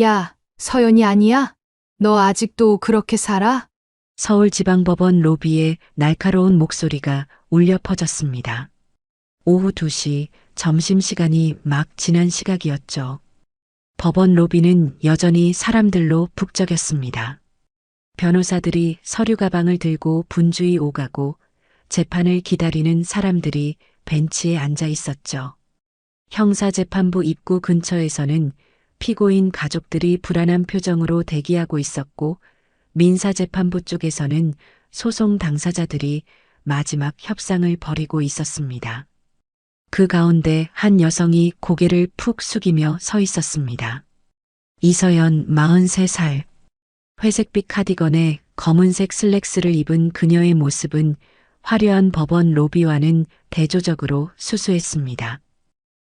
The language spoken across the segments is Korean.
야, 서연이 아니야? 너 아직도 그렇게 살아? 서울지방법원 로비에 날카로운 목소리가 울려 퍼졌습니다. 오후 2시 점심시간이 막 지난 시각이었죠. 법원 로비는 여전히 사람들로 북적였습니다. 변호사들이 서류 가방을 들고 분주히 오가고 재판을 기다리는 사람들이 벤치에 앉아 있었죠. 형사재판부 입구 근처에서는 피고인 가족들이 불안한 표정으로 대기하고 있었고 민사재판부 쪽에서는 소송 당사자들이 마지막 협상을 벌이고 있었습니다. 그 가운데 한 여성이 고개를 푹 숙이며 서 있었습니다. 이서연 43살. 회색빛 카디건에 검은색 슬랙스를 입은 그녀의 모습은 화려한 법원 로비와는 대조적으로 수수했습니다.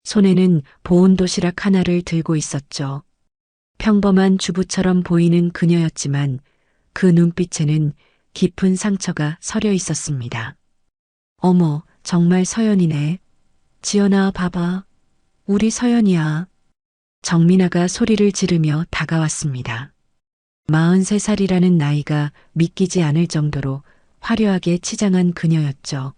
손에는 보온 도시락 하나를 들고 있었죠. 평범한 주부처럼 보이는 그녀였지만 그 눈빛에는 깊은 상처가 서려 있었습니다. 어머, 정말 서연이네. 지연아, 봐봐. 우리 서연이야. 정민아가 소리를 지르며 다가왔습니다. 43살이라는 나이가 믿기지 않을 정도로 화려하게 치장한 그녀였죠.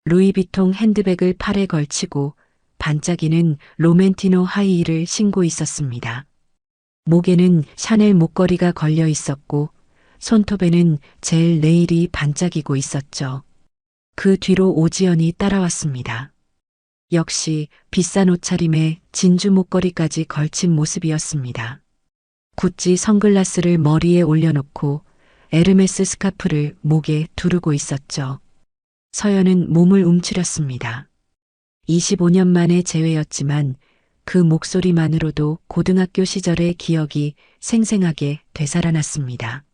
루이비통 핸드백을 팔에 걸치고 반짝이는 로멘티노 하이힐을 신고 있었습니다. 목에는 샤넬 목걸이가 걸려 있었고 손톱에는 젤 네일이 반짝이고 있었죠. 그 뒤로 오지연이 따라왔습니다. 역시 비싼 옷차림에 진주 목걸이까지 걸친 모습이었습니다. 구찌 선글라스를 머리에 올려놓고 에르메스 스카프를 목에 두르고 있었죠. 서연은 몸을 움츠렸습니다. 25년 만의 재회였지만 그 목소리만으로도 고등학교 시절의 기억이 생생하게 되살아났습니다.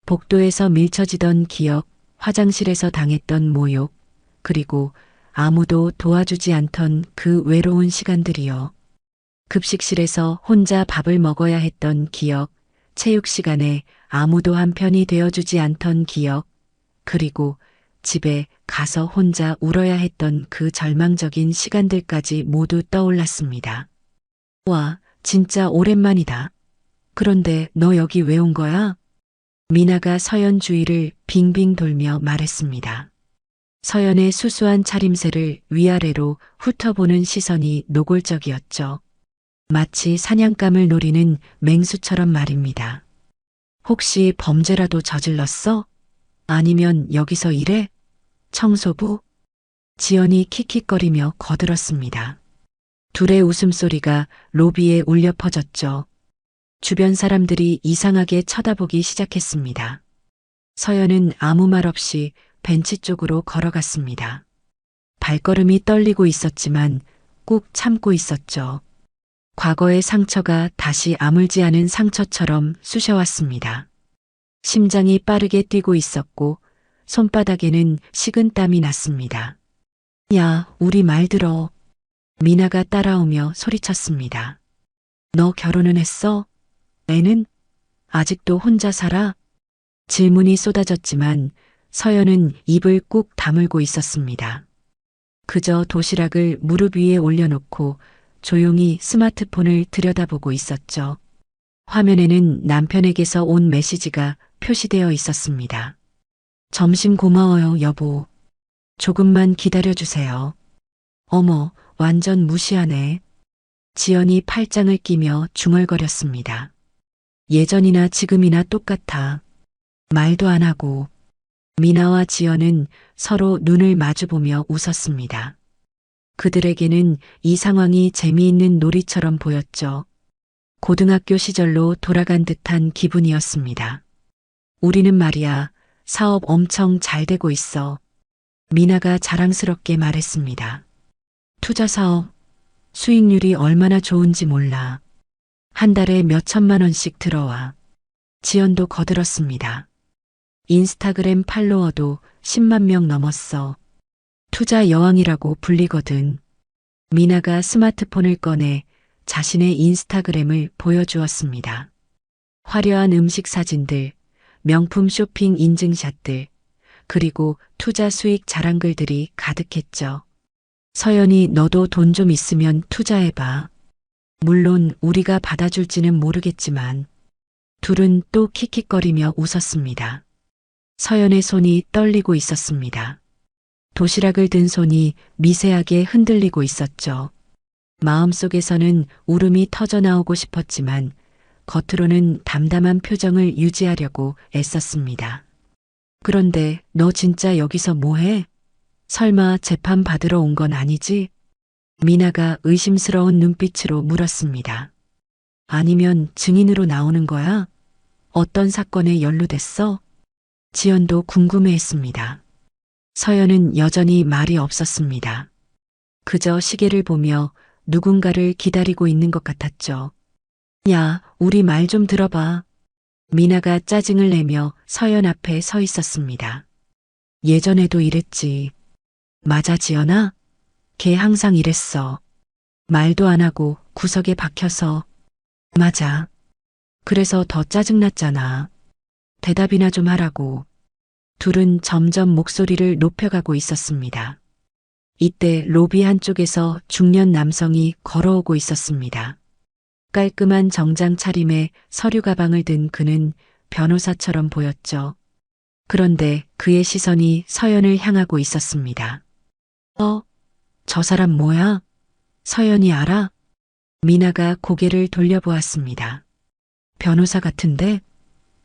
복도에서 밀쳐지던 기억, 화장실에서 당했던 모욕, 그리고 아무도 도와주지 않던 그 외로운 시간들이요. 급식실에서 혼자 밥을 먹어야 했던 기억, 체육 시간에 아무도 한편이 되어주지 않던 기억, 그리고 집에 가서 혼자 울어야 했던 그 절망적인 시간들까지 모두 떠올랐습니다. 와, 진짜 오랜만이다. 그런데 너 여기 왜 온 거야? 미나가 서연 주위를 빙빙 돌며 말했습니다. 서연의 수수한 차림새를 위아래로 훑어보는 시선이 노골적이었죠. 마치 사냥감을 노리는 맹수처럼 말입니다. 혹시 범죄라도 저질렀어? 아니면 여기서 일해? 청소부? 지연이 킥킥거리며 거들었습니다. 둘의 웃음소리가 로비에 울려 퍼졌죠. 주변 사람들이 이상하게 쳐다보기 시작했습니다. 서연은 아무 말 없이 벤치 쪽으로 걸어갔습니다. 발걸음이 떨리고 있었지만 꾹 참고 있었죠. 과거의 상처가 다시 아물지 않은 상처처럼 쑤셔왔습니다. 심장이 빠르게 뛰고 있었고 손바닥에는 식은땀이 났습니다. 야, 우리 말 들어. 미나가 따라오며 소리쳤습니다. 너 결혼은 했어? 애는? 아직도 혼자 살아? 질문이 쏟아졌지만 서연은 입을 꾹 다물고 있었습니다. 그저 도시락을 무릎 위에 올려놓고 조용히 스마트폰을 들여다보고 있었죠. 화면에는 남편에게서 온 메시지가 표시되어 있었습니다. 점심 고마워요, 여보. 조금만 기다려주세요. 어머, 완전 무시하네. 지연이 팔짱을 끼며 중얼거렸습니다. 예전이나 지금이나 똑같아. 말도 안 하고. 미나와 지연은 서로 눈을 마주보며 웃었습니다. 그들에게는 이 상황이 재미있는 놀이처럼 보였죠. 고등학교 시절로 돌아간 듯한 기분이었습니다. 우리는 말이야, 사업 엄청 잘 되고 있어. 미나가 자랑스럽게 말했습니다. 투자 사업, 수익률이 얼마나 좋은지 몰라. 한 달에 몇 천만 원씩 들어와. 지연도 거들었습니다. 인스타그램 팔로워도 10만 명 넘었어. 투자 여왕이라고 불리거든. 미나가 스마트폰을 꺼내 자신의 인스타그램을 보여주었습니다. 화려한 음식 사진들, 명품 쇼핑 인증샷들, 그리고 투자 수익 자랑글들이 가득했죠. 서연이 너도 돈 좀 있으면 투자해봐. 물론 우리가 받아줄지는 모르겠지만 둘은 또 킥킥거리며 웃었습니다. 서연의 손이 떨리고 있었습니다. 도시락을 든 손이 미세하게 흔들리고 있었죠. 마음속에서는 울음이 터져나오고 싶었지만 겉으로는 담담한 표정을 유지하려고 애썼습니다. 그런데 너 진짜 여기서 뭐해? 설마 재판 받으러 온 건 아니지? 미나가 의심스러운 눈빛으로 물었습니다. 아니면 증인으로 나오는 거야? 어떤 사건에 연루됐어? 지연도 궁금해했습니다. 서연은 여전히 말이 없었습니다. 그저 시계를 보며 누군가를 기다리고 있는 것 같았죠. 야, 우리 말 좀 들어봐. 미나가 짜증을 내며 서연 앞에 서 있었습니다. 예전에도 이랬지. 맞아, 지연아? 걔 항상 이랬어. 말도 안 하고 구석에 박혀서. 맞아. 그래서 더 짜증났잖아. 대답이나 좀 하라고. 둘은 점점 목소리를 높여가고 있었습니다. 이때 로비 한쪽에서 중년 남성이 걸어오고 있었습니다. 깔끔한 정장 차림에 서류 가방을 든 그는 변호사처럼 보였죠. 그런데 그의 시선이 서연을 향하고 있었습니다. 저 사람 뭐야? 서연이 알아? 미나가 고개를 돌려보았습니다. 변호사 같은데?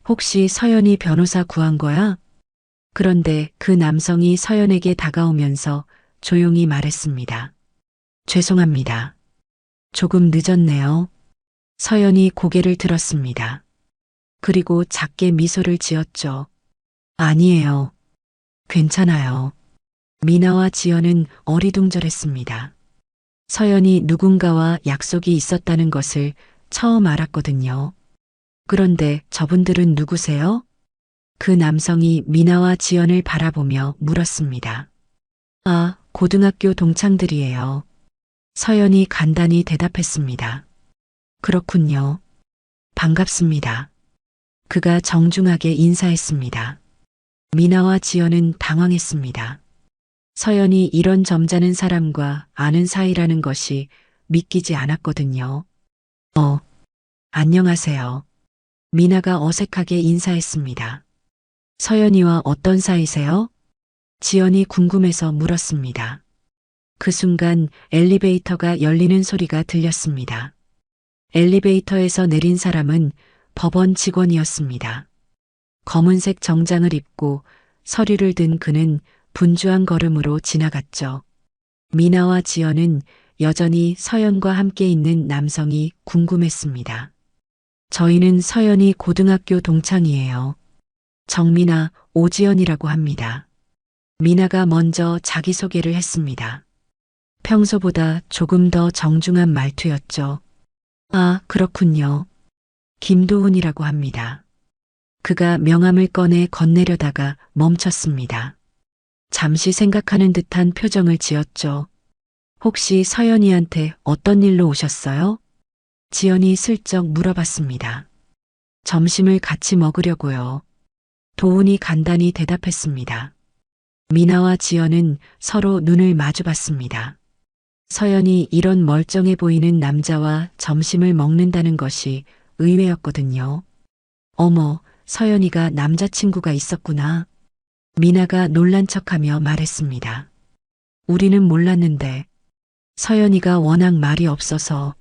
혹시 서연이 변호사 구한 거야? 그런데 그 남성이 서연에게 다가오면서 조용히 말했습니다. 죄송합니다. 조금 늦었네요. 서연이 고개를 들었습니다. 그리고 작게 미소를 지었죠. 아니에요. 괜찮아요. 미나와 지연은 어리둥절했습니다. 서연이 누군가와 약속이 있었다는 것을 처음 알았거든요. 그런데 저분들은 누구세요? 그 남성이 미나와 지연을 바라보며 물었습니다. 아, 고등학교 동창들이에요. 서연이 간단히 대답했습니다. 그렇군요. 반갑습니다. 그가 정중하게 인사했습니다. 미나와 지연은 당황했습니다. 서연이 이런 점잖은 사람과 아는 사이라는 것이 믿기지 않았거든요. 안녕하세요. 미나가 어색하게 인사했습니다. 서연이와 어떤 사이세요? 지연이 궁금해서 물었습니다. 그 순간 엘리베이터가 열리는 소리가 들렸습니다. 엘리베이터에서 내린 사람은 법원 직원이었습니다. 검은색 정장을 입고 서류를 든 그는 분주한 걸음으로 지나갔죠. 미나와 지연은 여전히 서연과 함께 있는 남성이 궁금했습니다. 저희는 서연이 고등학교 동창이에요. 정미나 오지연이라고 합니다. 미나가 먼저 자기소개를 했습니다. 평소보다 조금 더 정중한 말투였죠. 아, 그렇군요. 김도훈이라고 합니다. 그가 명함을 꺼내 건네려다가 멈췄습니다. 잠시 생각하는 듯한 표정을 지었죠. 혹시 서연이한테 어떤 일로 오셨어요? 지연이 슬쩍 물어봤습니다. 점심을 같이 먹으려고요. 도훈이 간단히 대답했습니다. 미나와 지연은 서로 눈을 마주봤습니다. 서연이 이런 멀쩡해 보이는 남자와 점심을 먹는다는 것이 의외였거든요. 어머, 서연이가 남자친구가 있었구나. 미나가 놀란 척하며 말했습니다. 우리는 몰랐는데 서연이가 워낙 말이 없어서.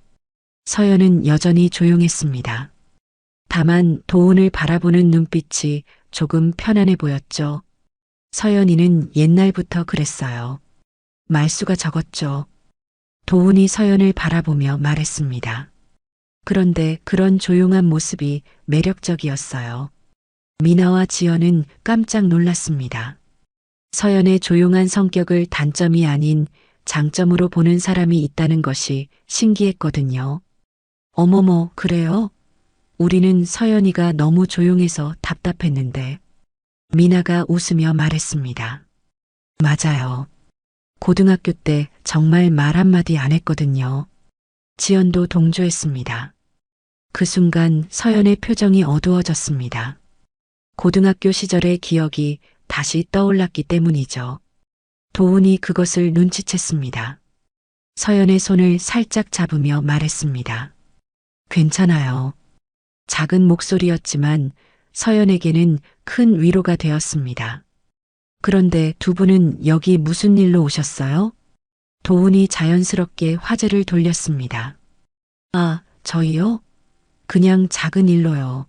서연은 여전히 조용했습니다. 다만 도훈을 바라보는 눈빛이 조금 편안해 보였죠. 서연이는 옛날부터 그랬어요. 말수가 적었죠. 도훈이 서연을 바라보며 말했습니다. 그런데 그런 조용한 모습이 매력적이었어요. 미나와 지연은 깜짝 놀랐습니다. 서연의 조용한 성격을 단점이 아닌 장점으로 보는 사람이 있다는 것이 신기했거든요. 어머머, 그래요? 우리는 서연이가 너무 조용해서 답답했는데. 미나가 웃으며 말했습니다. 맞아요. 고등학교 때 정말 말 한마디 안 했거든요. 지연도 동조했습니다. 그 순간 서연의 표정이 어두워졌습니다. 고등학교 시절의 기억이 다시 떠올랐기 때문이죠. 도훈이 그것을 눈치챘습니다. 서연의 손을 살짝 잡으며 말했습니다. 괜찮아요. 작은 목소리였지만 서연에게는 큰 위로가 되었습니다. 그런데 두 분은 여기 무슨 일로 오셨어요? 도훈이 자연스럽게 화제를 돌렸습니다. 아, 저희요? 그냥 작은 일로요.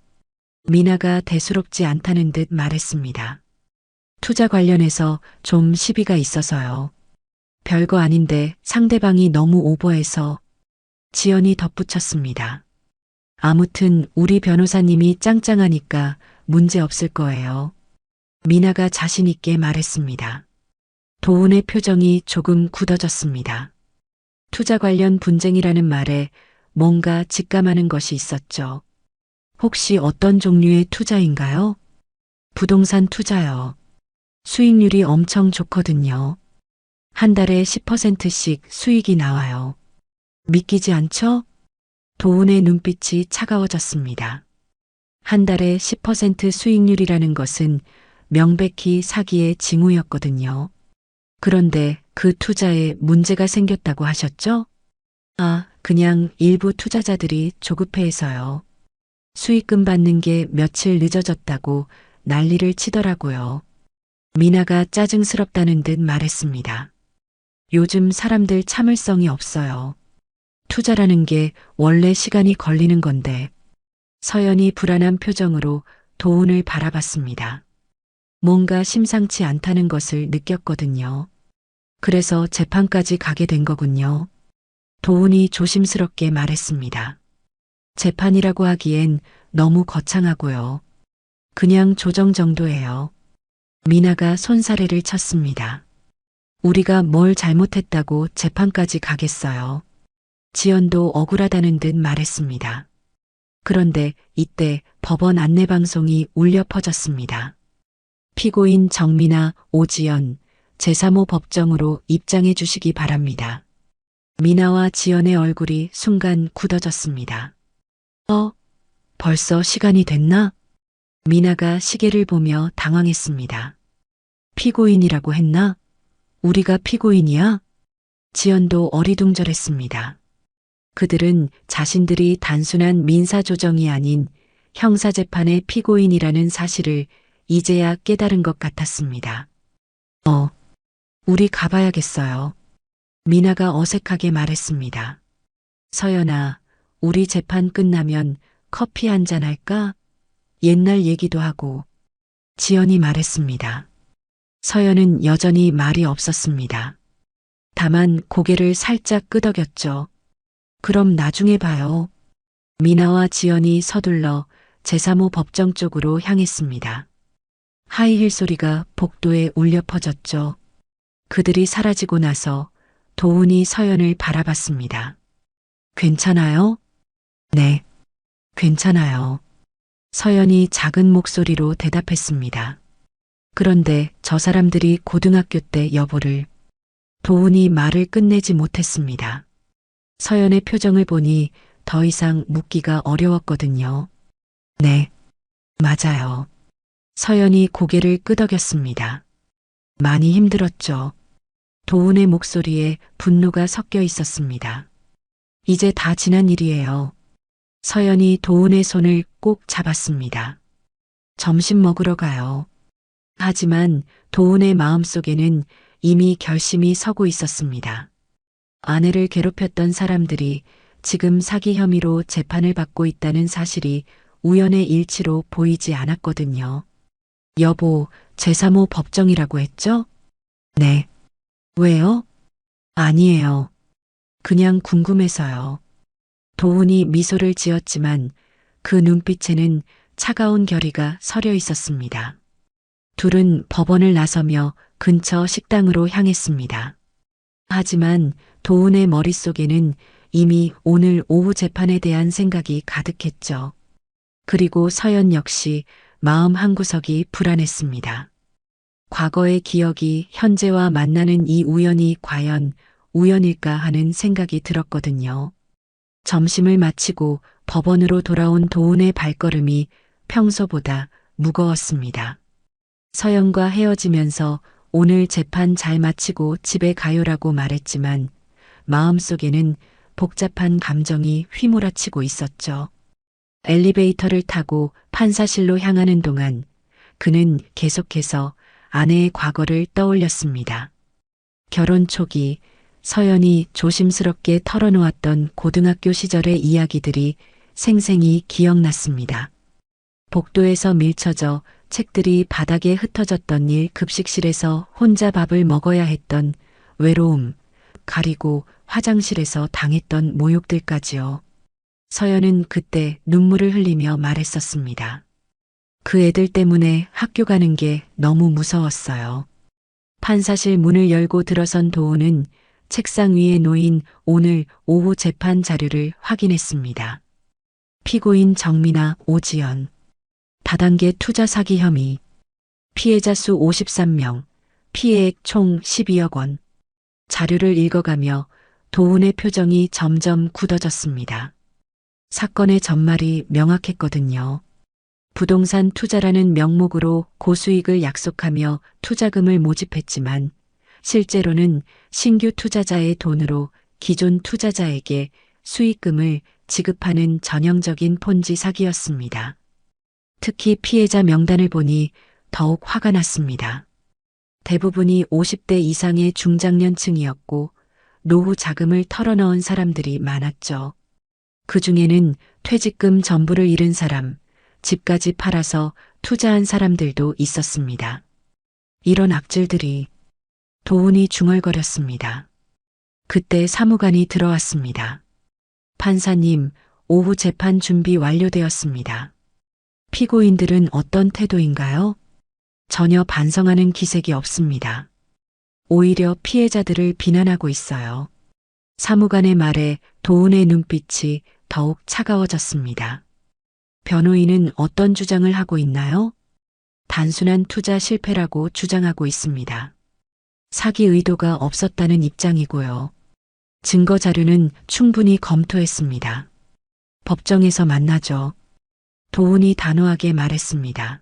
미나가 대수롭지 않다는 듯 말했습니다. 투자 관련해서 좀 시비가 있어서요. 별거 아닌데 상대방이 너무 오버해서 지연이 덧붙였습니다. 아무튼 우리 변호사님이 짱짱하니까 문제 없을 거예요. 미나가 자신 있게 말했습니다. 도훈의 표정이 조금 굳어졌습니다. 투자 관련 분쟁이라는 말에 뭔가 직감하는 것이 있었죠. 혹시 어떤 종류의 투자인가요? 부동산 투자요. 수익률이 엄청 좋거든요. 한 달에 10%씩 수익이 나와요. 믿기지 않죠? 도훈의 눈빛이 차가워졌습니다. 한 달에 10% 수익률이라는 것은 명백히 사기의 징후였거든요. 그런데 그 투자에 문제가 생겼다고 하셨죠? 아, 그냥 일부 투자자들이 조급해해서요. 수익금 받는 게 며칠 늦어졌다고 난리를 치더라고요. 미나가 짜증스럽다는 듯 말했습니다. 요즘 사람들 참을성이 없어요. 투자라는 게 원래 시간이 걸리는 건데. 서연이 불안한 표정으로 도훈을 바라봤습니다. 뭔가 심상치 않다는 것을 느꼈거든요. 그래서 재판까지 가게 된 거군요. 도훈이 조심스럽게 말했습니다. 재판이라고 하기엔 너무 거창하고요. 그냥 조정 정도예요. 미나가 손사래를 쳤습니다. 우리가 뭘 잘못했다고 재판까지 가겠어요. 지연도 억울하다는 듯 말했습니다. 그런데 이때 법원 안내방송이 울려 퍼졌습니다. 피고인 정미나 오지연, 제3호 법정으로 입장해 주시기 바랍니다. 미나와 지연의 얼굴이 순간 굳어졌습니다. 벌써 시간이 됐나? 미나가 시계를 보며 당황했습니다. 피고인이라고 했나? 우리가 피고인이야? 지연도 어리둥절했습니다. 그들은 자신들이 단순한 민사조정이 아닌 형사재판의 피고인이라는 사실을 이제야 깨달은 것 같았습니다. 우리 가봐야겠어요. 미나가 어색하게 말했습니다. 서연아, 우리 재판 끝나면 커피 한잔 할까? 옛날 얘기도 하고. 지연이 말했습니다. 서연은 여전히 말이 없었습니다. 다만 고개를 살짝 끄덕였죠. 그럼 나중에 봐요. 미나와 지연이 서둘러 제3호 법정 쪽으로 향했습니다. 하이힐 소리가 복도에 울려 퍼졌죠. 그들이 사라지고 나서 도훈이 서연을 바라봤습니다. 괜찮아요? 네, 괜찮아요. 서연이 작은 목소리로 대답했습니다. 그런데 저 사람들이 고등학교 때 여보를. 도훈이 말을 끝내지 못했습니다. 서연의 표정을 보니 더 이상 묻기가 어려웠거든요. 네, 맞아요. 서연이 고개를 끄덕였습니다. 많이 힘들었죠. 도훈의 목소리에 분노가 섞여 있었습니다. 이제 다 지난 일이에요. 서연이 도훈의 손을 꼭 잡았습니다. 점심 먹으러 가요. 하지만 도훈의 마음속에는 이미 결심이 서고 있었습니다. 아내를 괴롭혔던 사람들이 지금 사기 혐의로 재판을 받고 있다는 사실이 우연의 일치로 보이지 않았거든요. 여보, 제3호 법정이라고 했죠? 네. 왜요? 아니에요. 그냥 궁금해서요. 도훈이 미소를 지었지만 그 눈빛에는 차가운 결의가 서려 있었습니다. 둘은 법원을 나서며 근처 식당으로 향했습니다. 하지만 도훈의 머릿속에는 이미 오늘 오후 재판에 대한 생각이 가득했죠. 그리고 서연 역시 마음 한구석이 불안했습니다. 과거의 기억이 현재와 만나는 이 우연이 과연 우연일까 하는 생각이 들었거든요. 점심을 마치고 법원으로 돌아온 도훈의 발걸음이 평소보다 무거웠습니다. 서연과 헤어지면서 오늘 재판 잘 마치고 집에 가요라고 말했지만 마음속에는 복잡한 감정이 휘몰아치고 있었죠. 엘리베이터를 타고 판사실로 향하는 동안 그는 계속해서 아내의 과거를 떠올렸습니다. 결혼 초기 서연이 조심스럽게 털어놓았던 고등학교 시절의 이야기들이 생생히 기억났습니다. 복도에서 밀쳐져 책들이 바닥에 흩어졌던 일, 급식실에서 혼자 밥을 먹어야 했던 외로움, 가리고 화장실에서 당했던 모욕들까지요. 서연은 그때 눈물을 흘리며 말했었습니다. 그 애들 때문에 학교 가는 게 너무 무서웠어요. 판사실 문을 열고 들어선 도우는 책상 위에 놓인 오늘 오후 재판 자료를 확인했습니다. 피고인 정민아, 오지연. 다단계 투자 사기 혐의. 피해자 수 53명. 피해액 총 12억 원. 자료를 읽어가며 도훈의 표정이 점점 굳어졌습니다. 사건의 전말이 명확했거든요. 부동산 투자라는 명목으로 고수익을 약속하며 투자금을 모집했지만 실제로는 신규 투자자의 돈으로 기존 투자자에게 수익금을 지급하는 전형적인 폰지 사기였습니다. 특히 피해자 명단을 보니 더욱 화가 났습니다. 대부분이 50대 이상의 중장년층이었고 노후 자금을 털어넣은 사람들이 많았죠. 그 중에는 퇴직금 전부를 잃은 사람, 집까지 팔아서 투자한 사람들도 있었습니다. 이런 악질들이 도훈이 중얼거렸습니다. 그때 사무관이 들어왔습니다. 판사님, 오후 재판 준비 완료되었습니다. 피고인들은 어떤 태도인가요? 전혀 반성하는 기색이 없습니다. 오히려 피해자들을 비난하고 있어요. 사무관의 말에 도훈의 눈빛이 더욱 차가워졌습니다. 변호인은 어떤 주장을 하고 있나요? 단순한 투자 실패라고 주장하고 있습니다. 사기 의도가 없었다는 입장이고요. 증거 자료는 충분히 검토했습니다. 법정에서 만나죠. 도훈이 단호하게 말했습니다.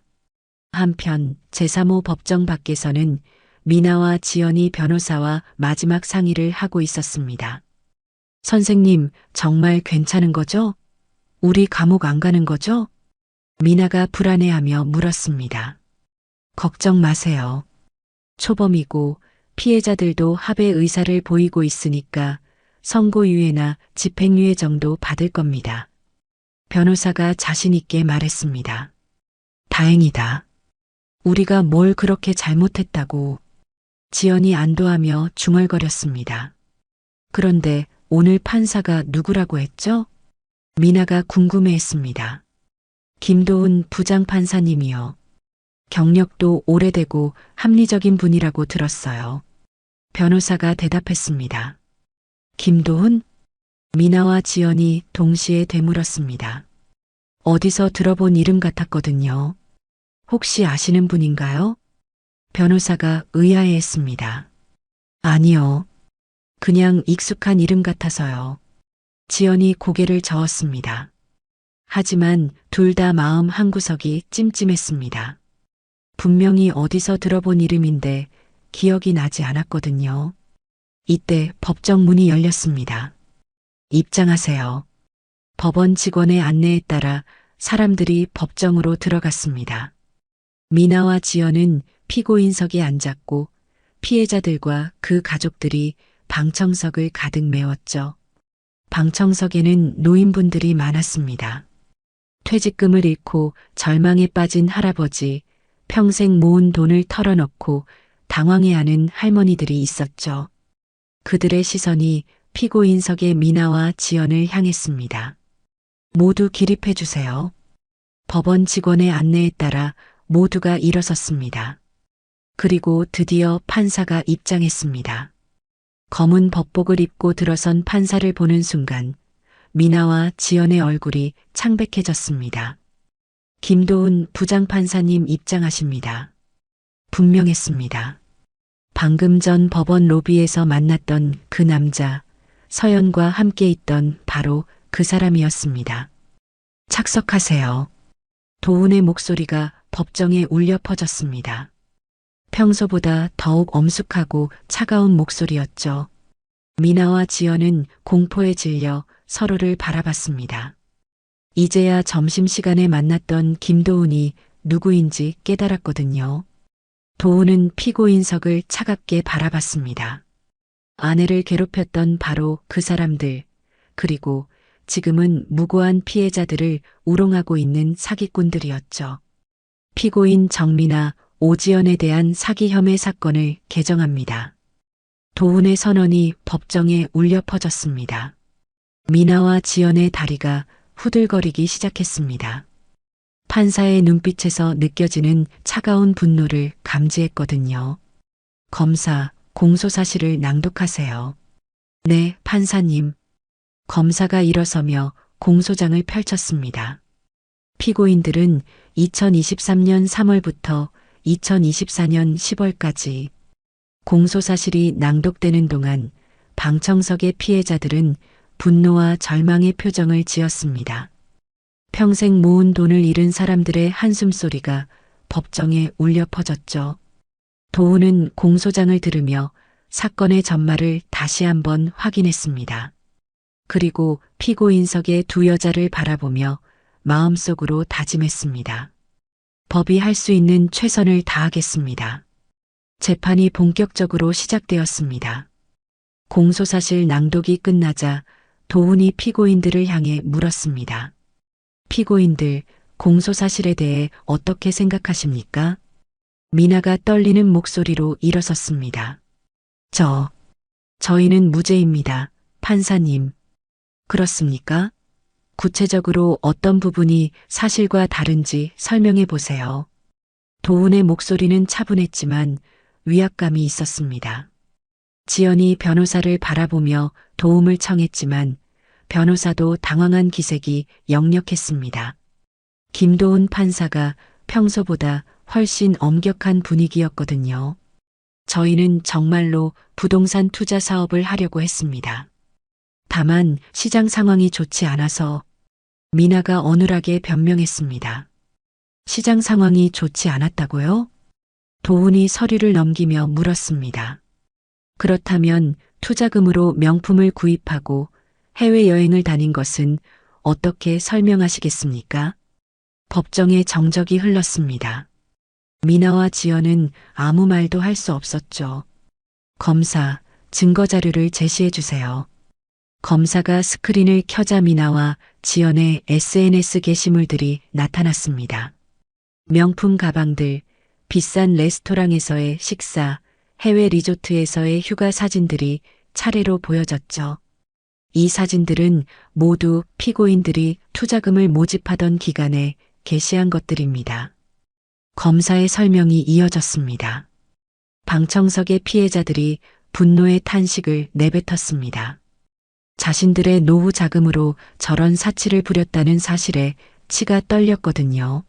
한편 제3호 법정 밖에서는 미나와 지연이 변호사와 마지막 상의를 하고 있었습니다. 선생님, 정말 괜찮은 거죠? 우리 감옥 안 가는 거죠? 미나가 불안해하며 물었습니다. 걱정 마세요. 초범이고 피해자들도 합의 의사를 보이고 있으니까 선고유예나 집행유예 정도 받을 겁니다. 변호사가 자신 있게 말했습니다. 다행이다. 우리가 뭘 그렇게 잘못했다고. 지연이 안도하며 중얼거렸습니다. 그런데 오늘 판사가 누구라고 했죠? 미나가 궁금해했습니다. 김도훈 부장판사님이요. 경력도 오래되고 합리적인 분이라고 들었어요. 변호사가 대답했습니다. 김도훈? 미나와 지연이 동시에 되물었습니다. 어디서 들어본 이름 같았거든요. 혹시 아시는 분인가요? 변호사가 의아해했습니다. 아니요. 그냥 익숙한 이름 같아서요. 지연이 고개를 저었습니다. 하지만 둘 다 마음 한구석이 찜찜했습니다. 분명히 어디서 들어본 이름인데 기억이 나지 않았거든요. 이때 법정 문이 열렸습니다. 입장하세요. 법원 직원의 안내에 따라 사람들이 법정으로 들어갔습니다. 미나와 지연은 피고인석에 앉았고 피해자들과 그 가족들이 방청석을 가득 메웠죠. 방청석에는 노인분들이 많았습니다. 퇴직금을 잃고 절망에 빠진 할아버지, 평생 모은 돈을 털어놓고 당황해하는 할머니들이 있었죠. 그들의 시선이 피고인석의 미나와 지연을 향했습니다. 모두 기립해 주세요. 법원 직원의 안내에 따라 모두가 일어섰습니다. 그리고 드디어 판사가 입장했습니다. 검은 법복을 입고 들어선 판사를 보는 순간 미나와 지연의 얼굴이 창백해졌습니다. 김도훈 부장판사님 입장하십니다. 분명했습니다. 방금 전 법원 로비에서 만났던 그 남자, 서연과 함께 있던 바로 그 사람이었습니다. 착석하세요. 도훈의 목소리가 법정에 울려 퍼졌습니다. 평소보다 더욱 엄숙하고 차가운 목소리였죠. 미나와 지연은 공포에 질려 서로를 바라봤습니다. 이제야 점심시간에 만났던 김도훈이 누구인지 깨달았거든요. 도훈은 피고인석을 차갑게 바라봤습니다. 아내를 괴롭혔던 바로 그 사람들, 그리고 지금은 무고한 피해자들을 우롱하고 있는 사기꾼들이었죠. 피고인 정미나 오지연에 대한 사기 혐의 사건을 개정합니다. 도훈의 선언이 법정에 울려 퍼졌습니다. 미나와 지연의 다리가 후들거리기 시작했습니다. 판사의 눈빛에서 느껴지는 차가운 분노를 감지했거든요. 검사, 공소사실을 낭독하세요. 네, 판사님. 검사가 일어서며 공소장을 펼쳤습니다. 피고인들은 2023년 3월부터 2024년 10월까지 공소사실이 낭독되는 동안 방청석의 피해자들은 분노와 절망의 표정을 지었습니다. 평생 모은 돈을 잃은 사람들의 한숨소리가 법정에 울려 퍼졌죠. 도훈은 공소장을 들으며 사건의 전말을 다시 한번 확인했습니다. 그리고 피고인석의 두 여자를 바라보며 마음속으로 다짐했습니다. 법이 할 수 있는 최선을 다하겠습니다. 재판이 본격적으로 시작되었습니다. 공소사실 낭독이 끝나자 도훈이 피고인들을 향해 물었습니다. 피고인들, 공소사실에 대해 어떻게 생각하십니까? 미나가 떨리는 목소리로 일어섰습니다. 저희는 무죄입니다, 판사님. 그렇습니까? 구체적으로 어떤 부분이 사실과 다른지 설명해 보세요. 도훈의 목소리는 차분했지만 위압감이 있었습니다. 지연이 변호사를 바라보며 도움을 청했지만 변호사도 당황한 기색이 역력했습니다. 김도훈 판사가 평소보다 훨씬 엄격한 분위기였거든요. 저희는 정말로 부동산 투자 사업을 하려고 했습니다. 다만 시장 상황이 좋지 않아서 미나가 어눌하게 변명했습니다. 시장 상황이 좋지 않았다고요? 도훈이 서류를 넘기며 물었습니다. 그렇다면 투자금으로 명품을 구입하고 해외여행을 다닌 것은 어떻게 설명하시겠습니까? 법정에 정적이 흘렀습니다. 미나와 지연은 아무 말도 할 수 없었죠. 검사, 증거 자료를 제시해 주세요. 검사가 스크린을 켜자 미나와 지연의 SNS 게시물들이 나타났습니다. 명품 가방들, 비싼 레스토랑에서의 식사, 해외 리조트에서의 휴가 사진들이 차례로 보여졌죠. 이 사진들은 모두 피고인들이 투자금을 모집하던 기간에 게시한 것들입니다. 검사의 설명이 이어졌습니다. 방청석의 피해자들이 분노의 탄식을 내뱉었습니다. 자신들의 노후 자금으로 저런 사치를 부렸다는 사실에 치가 떨렸거든요.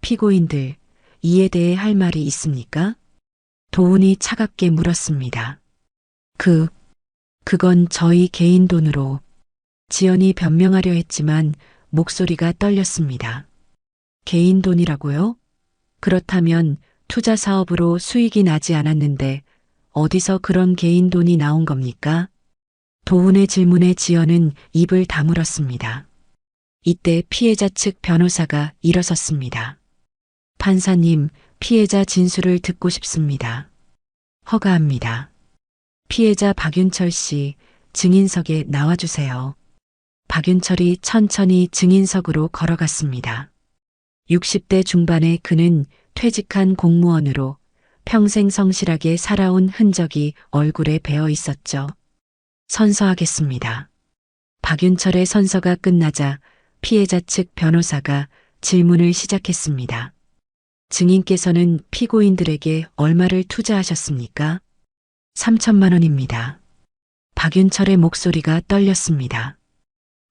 피고인들, 이에 대해 할 말이 있습니까? 도훈이 차갑게 물었습니다. 그건 저희 개인 돈으로. 지연이 변명하려 했지만 목소리가 떨렸습니다. 개인 돈이라고요? 그렇다면 투자 사업으로 수익이 나지 않았는데 어디서 그런 개인 돈이 나온 겁니까? 도훈의 질문에 지연은 입을 다물었습니다. 이때 피해자 측 변호사가 일어섰습니다. 판사님, 피해자 진술을 듣고 싶습니다. 허가합니다. 피해자 박윤철 씨, 증인석에 나와주세요. 박윤철이 천천히 증인석으로 걸어갔습니다. 60대 중반의 그는 퇴직한 공무원으로 평생 성실하게 살아온 흔적이 얼굴에 배어 있었죠. 선서하겠습니다. 박윤철의 선서가 끝나자 피해자 측 변호사가 질문을 시작했습니다. 증인께서는 피고인들에게 얼마를 투자하셨습니까? 3천만 원입니다. 박윤철의 목소리가 떨렸습니다.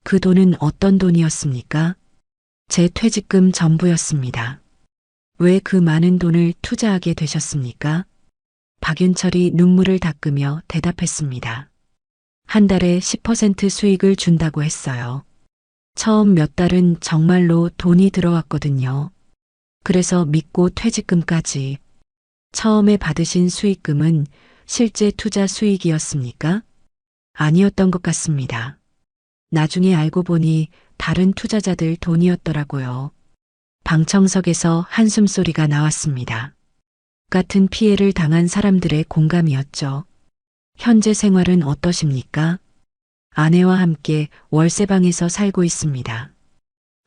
그 돈은 어떤 돈이었습니까? 제 퇴직금 전부였습니다. 왜 그 많은 돈을 투자하게 되셨습니까? 박윤철이 눈물을 닦으며 대답했습니다. 한 달에 10% 수익을 준다고 했어요. 처음 몇 달은 정말로 돈이 들어왔거든요. 그래서 믿고 퇴직금까지. 처음에 받으신 수익금은 실제 투자 수익이었습니까? 아니었던 것 같습니다. 나중에 알고 보니 다른 투자자들 돈이었더라고요. 방청석에서 한숨소리가 나왔습니다. 같은 피해를 당한 사람들의 공감이었죠. 현재 생활은 어떠십니까? 아내와 함께 월세방에서 살고 있습니다.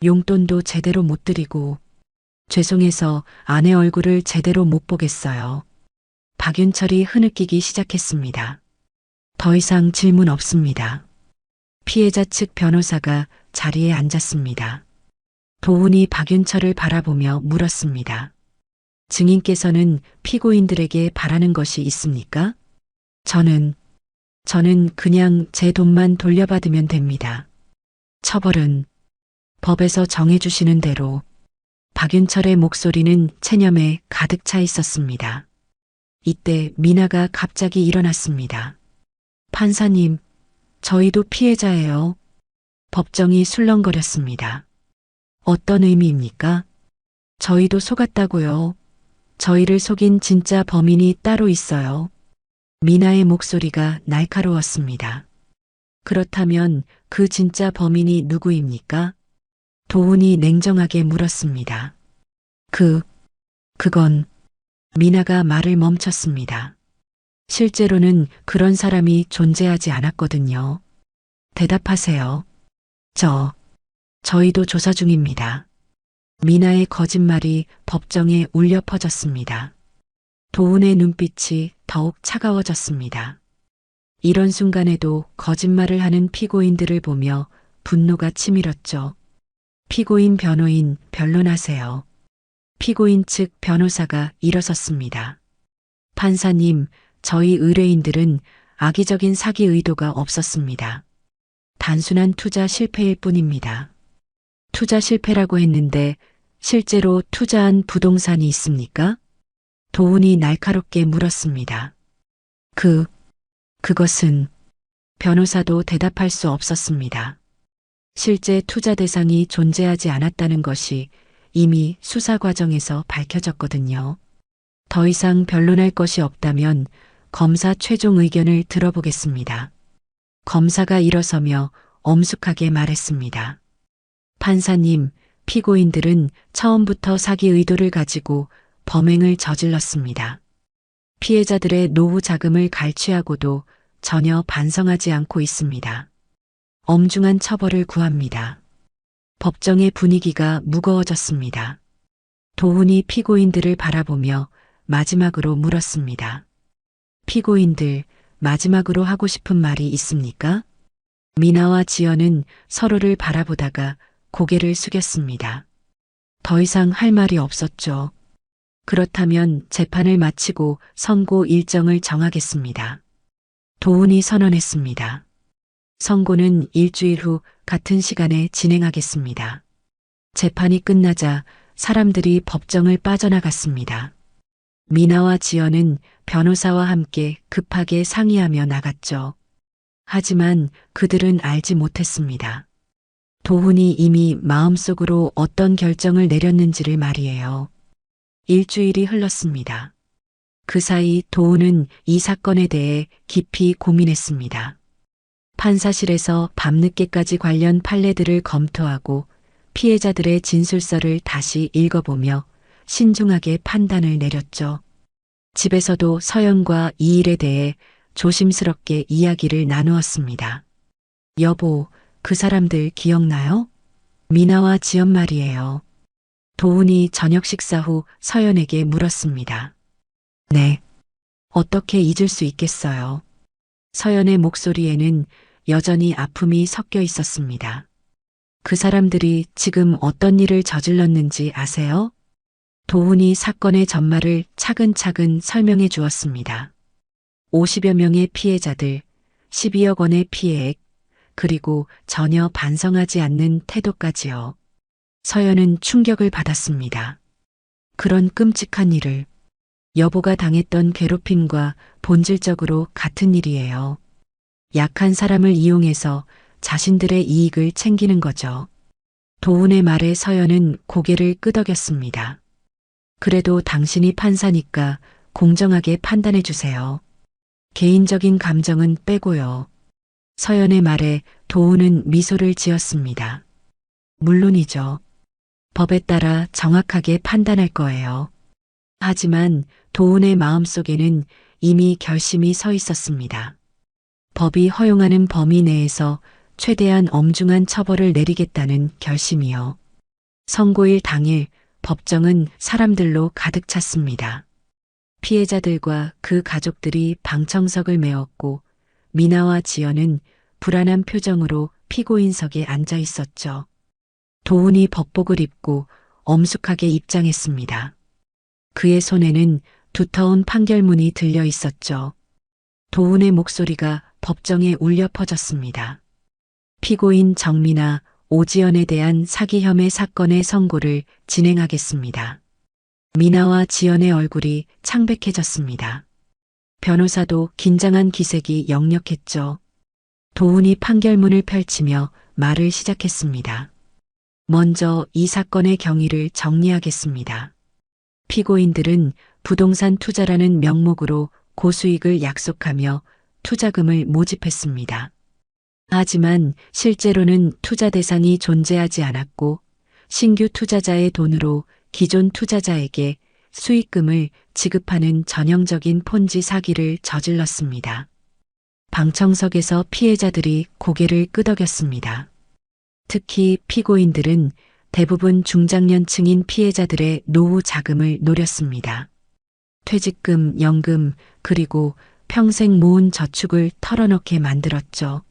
용돈도 제대로 못 드리고 죄송해서 아내 얼굴을 제대로 못 보겠어요. 박윤철이 흐느끼기 시작했습니다. 더 이상 질문 없습니다. 피해자 측 변호사가 자리에 앉았습니다. 도훈이 박윤철을 바라보며 물었습니다. 증인께서는 피고인들에게 바라는 것이 있습니까? 저는 그냥 제 돈만 돌려받으면 됩니다. 처벌은 법에서 정해주시는 대로. 박윤철의 목소리는 체념에 가득 차 있었습니다. 이때 미나가 갑자기 일어났습니다. 판사님, 저희도 피해자예요. 법정이 술렁거렸습니다. 어떤 의미입니까? 저희도 속았다고요. 저희를 속인 진짜 범인이 따로 있어요. 미나의 목소리가 날카로웠습니다. 그렇다면 그 진짜 범인이 누구입니까? 도훈이 냉정하게 물었습니다. 그건 미나가 말을 멈췄습니다. 실제로는 그런 사람이 존재하지 않았거든요. 대답하세요. 저희도 조사 중입니다. 미나의 거짓말이 법정에 울려 퍼졌습니다. 도훈의 눈빛이 더욱 차가워졌습니다. 이런 순간에도 거짓말을 하는 피고인들을 보며 분노가 치밀었죠. 피고인 변호인 변론하세요. 피고인 측 변호사가 일어섰습니다. 판사님, 저희 의뢰인들은 악의적인 사기 의도가 없었습니다. 단순한 투자 실패일 뿐입니다. 투자 실패라고 했는데 실제로 투자한 부동산이 있습니까? 도훈이 날카롭게 물었습니다. 그것은 변호사도 대답할 수 없었습니다. 실제 투자 대상이 존재하지 않았다는 것이 이미 수사 과정에서 밝혀졌거든요. 더 이상 변론할 것이 없다면 검사 최종 의견을 들어보겠습니다. 검사가 일어서며 엄숙하게 말했습니다. 판사님, 피고인들은 처음부터 사기 의도를 가지고 범행을 저질렀습니다. 피해자들의 노후 자금을 갈취하고도 전혀 반성하지 않고 있습니다. 엄중한 처벌을 구합니다. 법정의 분위기가 무거워졌습니다. 도훈이 피고인들을 바라보며 마지막으로 물었습니다. 피고인들, 마지막으로 하고 싶은 말이 있습니까? 미나와 지연은 서로를 바라보다가 고개를 숙였습니다. 더 이상 할 말이 없었죠. 그렇다면 재판을 마치고 선고 일정을 정하겠습니다. 도훈이 선언했습니다. 선고는 일주일 후 같은 시간에 진행하겠습니다. 재판이 끝나자 사람들이 법정을 빠져나갔습니다. 미나와 지연은 변호사와 함께 급하게 상의하며 나갔죠. 하지만 그들은 알지 못했습니다. 도훈이 이미 마음속으로 어떤 결정을 내렸는지를 말이에요. 일주일이 흘렀습니다. 그 사이 도훈은 이 사건에 대해 깊이 고민했습니다. 판사실에서 밤늦게까지 관련 판례들을 검토하고 피해자들의 진술서를 다시 읽어보며 신중하게 판단을 내렸죠. 집에서도 서연과 이 일에 대해 조심스럽게 이야기를 나누었습니다. 여보, 그 사람들 기억나요? 미나와 지연 말이에요. 도훈이 저녁 식사 후 서연에게 물었습니다. 네. 어떻게 잊을 수 있겠어요? 서연의 목소리에는 여전히 아픔이 섞여 있었습니다. 그 사람들이 지금 어떤 일을 저질렀는지 아세요? 도훈이 사건의 전말을 차근차근 설명해 주었습니다. 50여 명의 피해자들, 12억 원의 피해액, 그리고 전혀 반성하지 않는 태도까지요. 서연은 충격을 받았습니다. 그런 끔찍한 일을 여보가 당했던 괴롭힘과 본질적으로 같은 일이에요. 약한 사람을 이용해서 자신들의 이익을 챙기는 거죠. 도훈의 말에 서연은 고개를 끄덕였습니다. 그래도 당신이 판사니까 공정하게 판단해 주세요. 개인적인 감정은 빼고요. 서연의 말에 도우는 미소를 지었습니다. 물론이죠. 법에 따라 정확하게 판단할 거예요. 하지만 도훈의 마음속에는 이미 결심이 서 있었습니다. 법이 허용하는 범위 내에서 최대한 엄중한 처벌을 내리겠다는 결심이요. 선고일 당일 법정은 사람들로 가득 찼습니다. 피해자들과 그 가족들이 방청석을 메웠고 미나와 지연은 불안한 표정으로 피고인석에 앉아 있었죠. 도훈이 법복을 입고 엄숙하게 입장했습니다. 그의 손에는 두터운 판결문이 들려 있었죠. 도훈의 목소리가 법정에 울려 퍼졌습니다. 피고인 정미나 오지연에 대한 사기 혐의 사건의 선고를 진행하겠습니다. 미나와 지연의 얼굴이 창백해졌습니다. 변호사도 긴장한 기색이 역력했죠. 도훈이 판결문을 펼치며 말을 시작했습니다. 먼저 이 사건의 경위를 정리하겠습니다. 피고인들은 부동산 투자라는 명목으로 고수익을 약속하며 투자금을 모집했습니다. 하지만 실제로는 투자 대상이 존재하지 않았고 신규 투자자의 돈으로 기존 투자자에게 수익금을 지급하는 전형적인 폰지 사기를 저질렀습니다. 방청석에서 피해자들이 고개를 끄덕였습니다. 특히 피고인들은 대부분 중장년층인 피해자들의 노후 자금을 노렸습니다. 퇴직금, 연금, 그리고 평생 모은 저축을 털어넣게 만들었죠.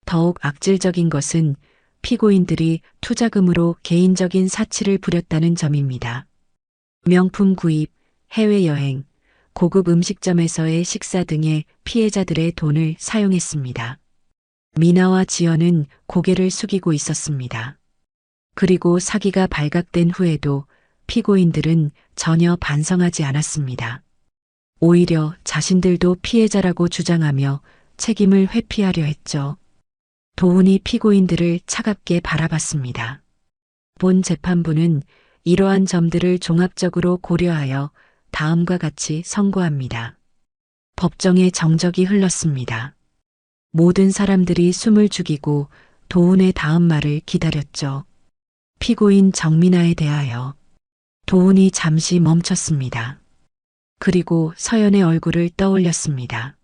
더욱 악질적인 것은 피고인들이 투자금으로 개인적인 사치를 부렸다는 점입니다. 명품 구입, 해외여행, 고급 음식점에서의 식사 등의 피해자들의 돈을 사용했습니다. 미나와 지연은 고개를 숙이고 있었습니다. 그리고 사기가 발각된 후에도 피고인들은 전혀 반성하지 않았습니다. 오히려 자신들도 피해자라고 주장하며 책임을 회피하려 했죠. 도훈이 피고인들을 차갑게 바라봤습니다. 본 재판부는 이러한 점들을 종합적으로 고려하여 다음과 같이 선고합니다. 법정에 정적이 흘렀습니다. 모든 사람들이 숨을 죽이고 도훈의 다음 말을 기다렸죠. 피고인 정민아에 대하여. 도훈이 잠시 멈췄습니다. 그리고 서연의 얼굴을 떠올렸습니다.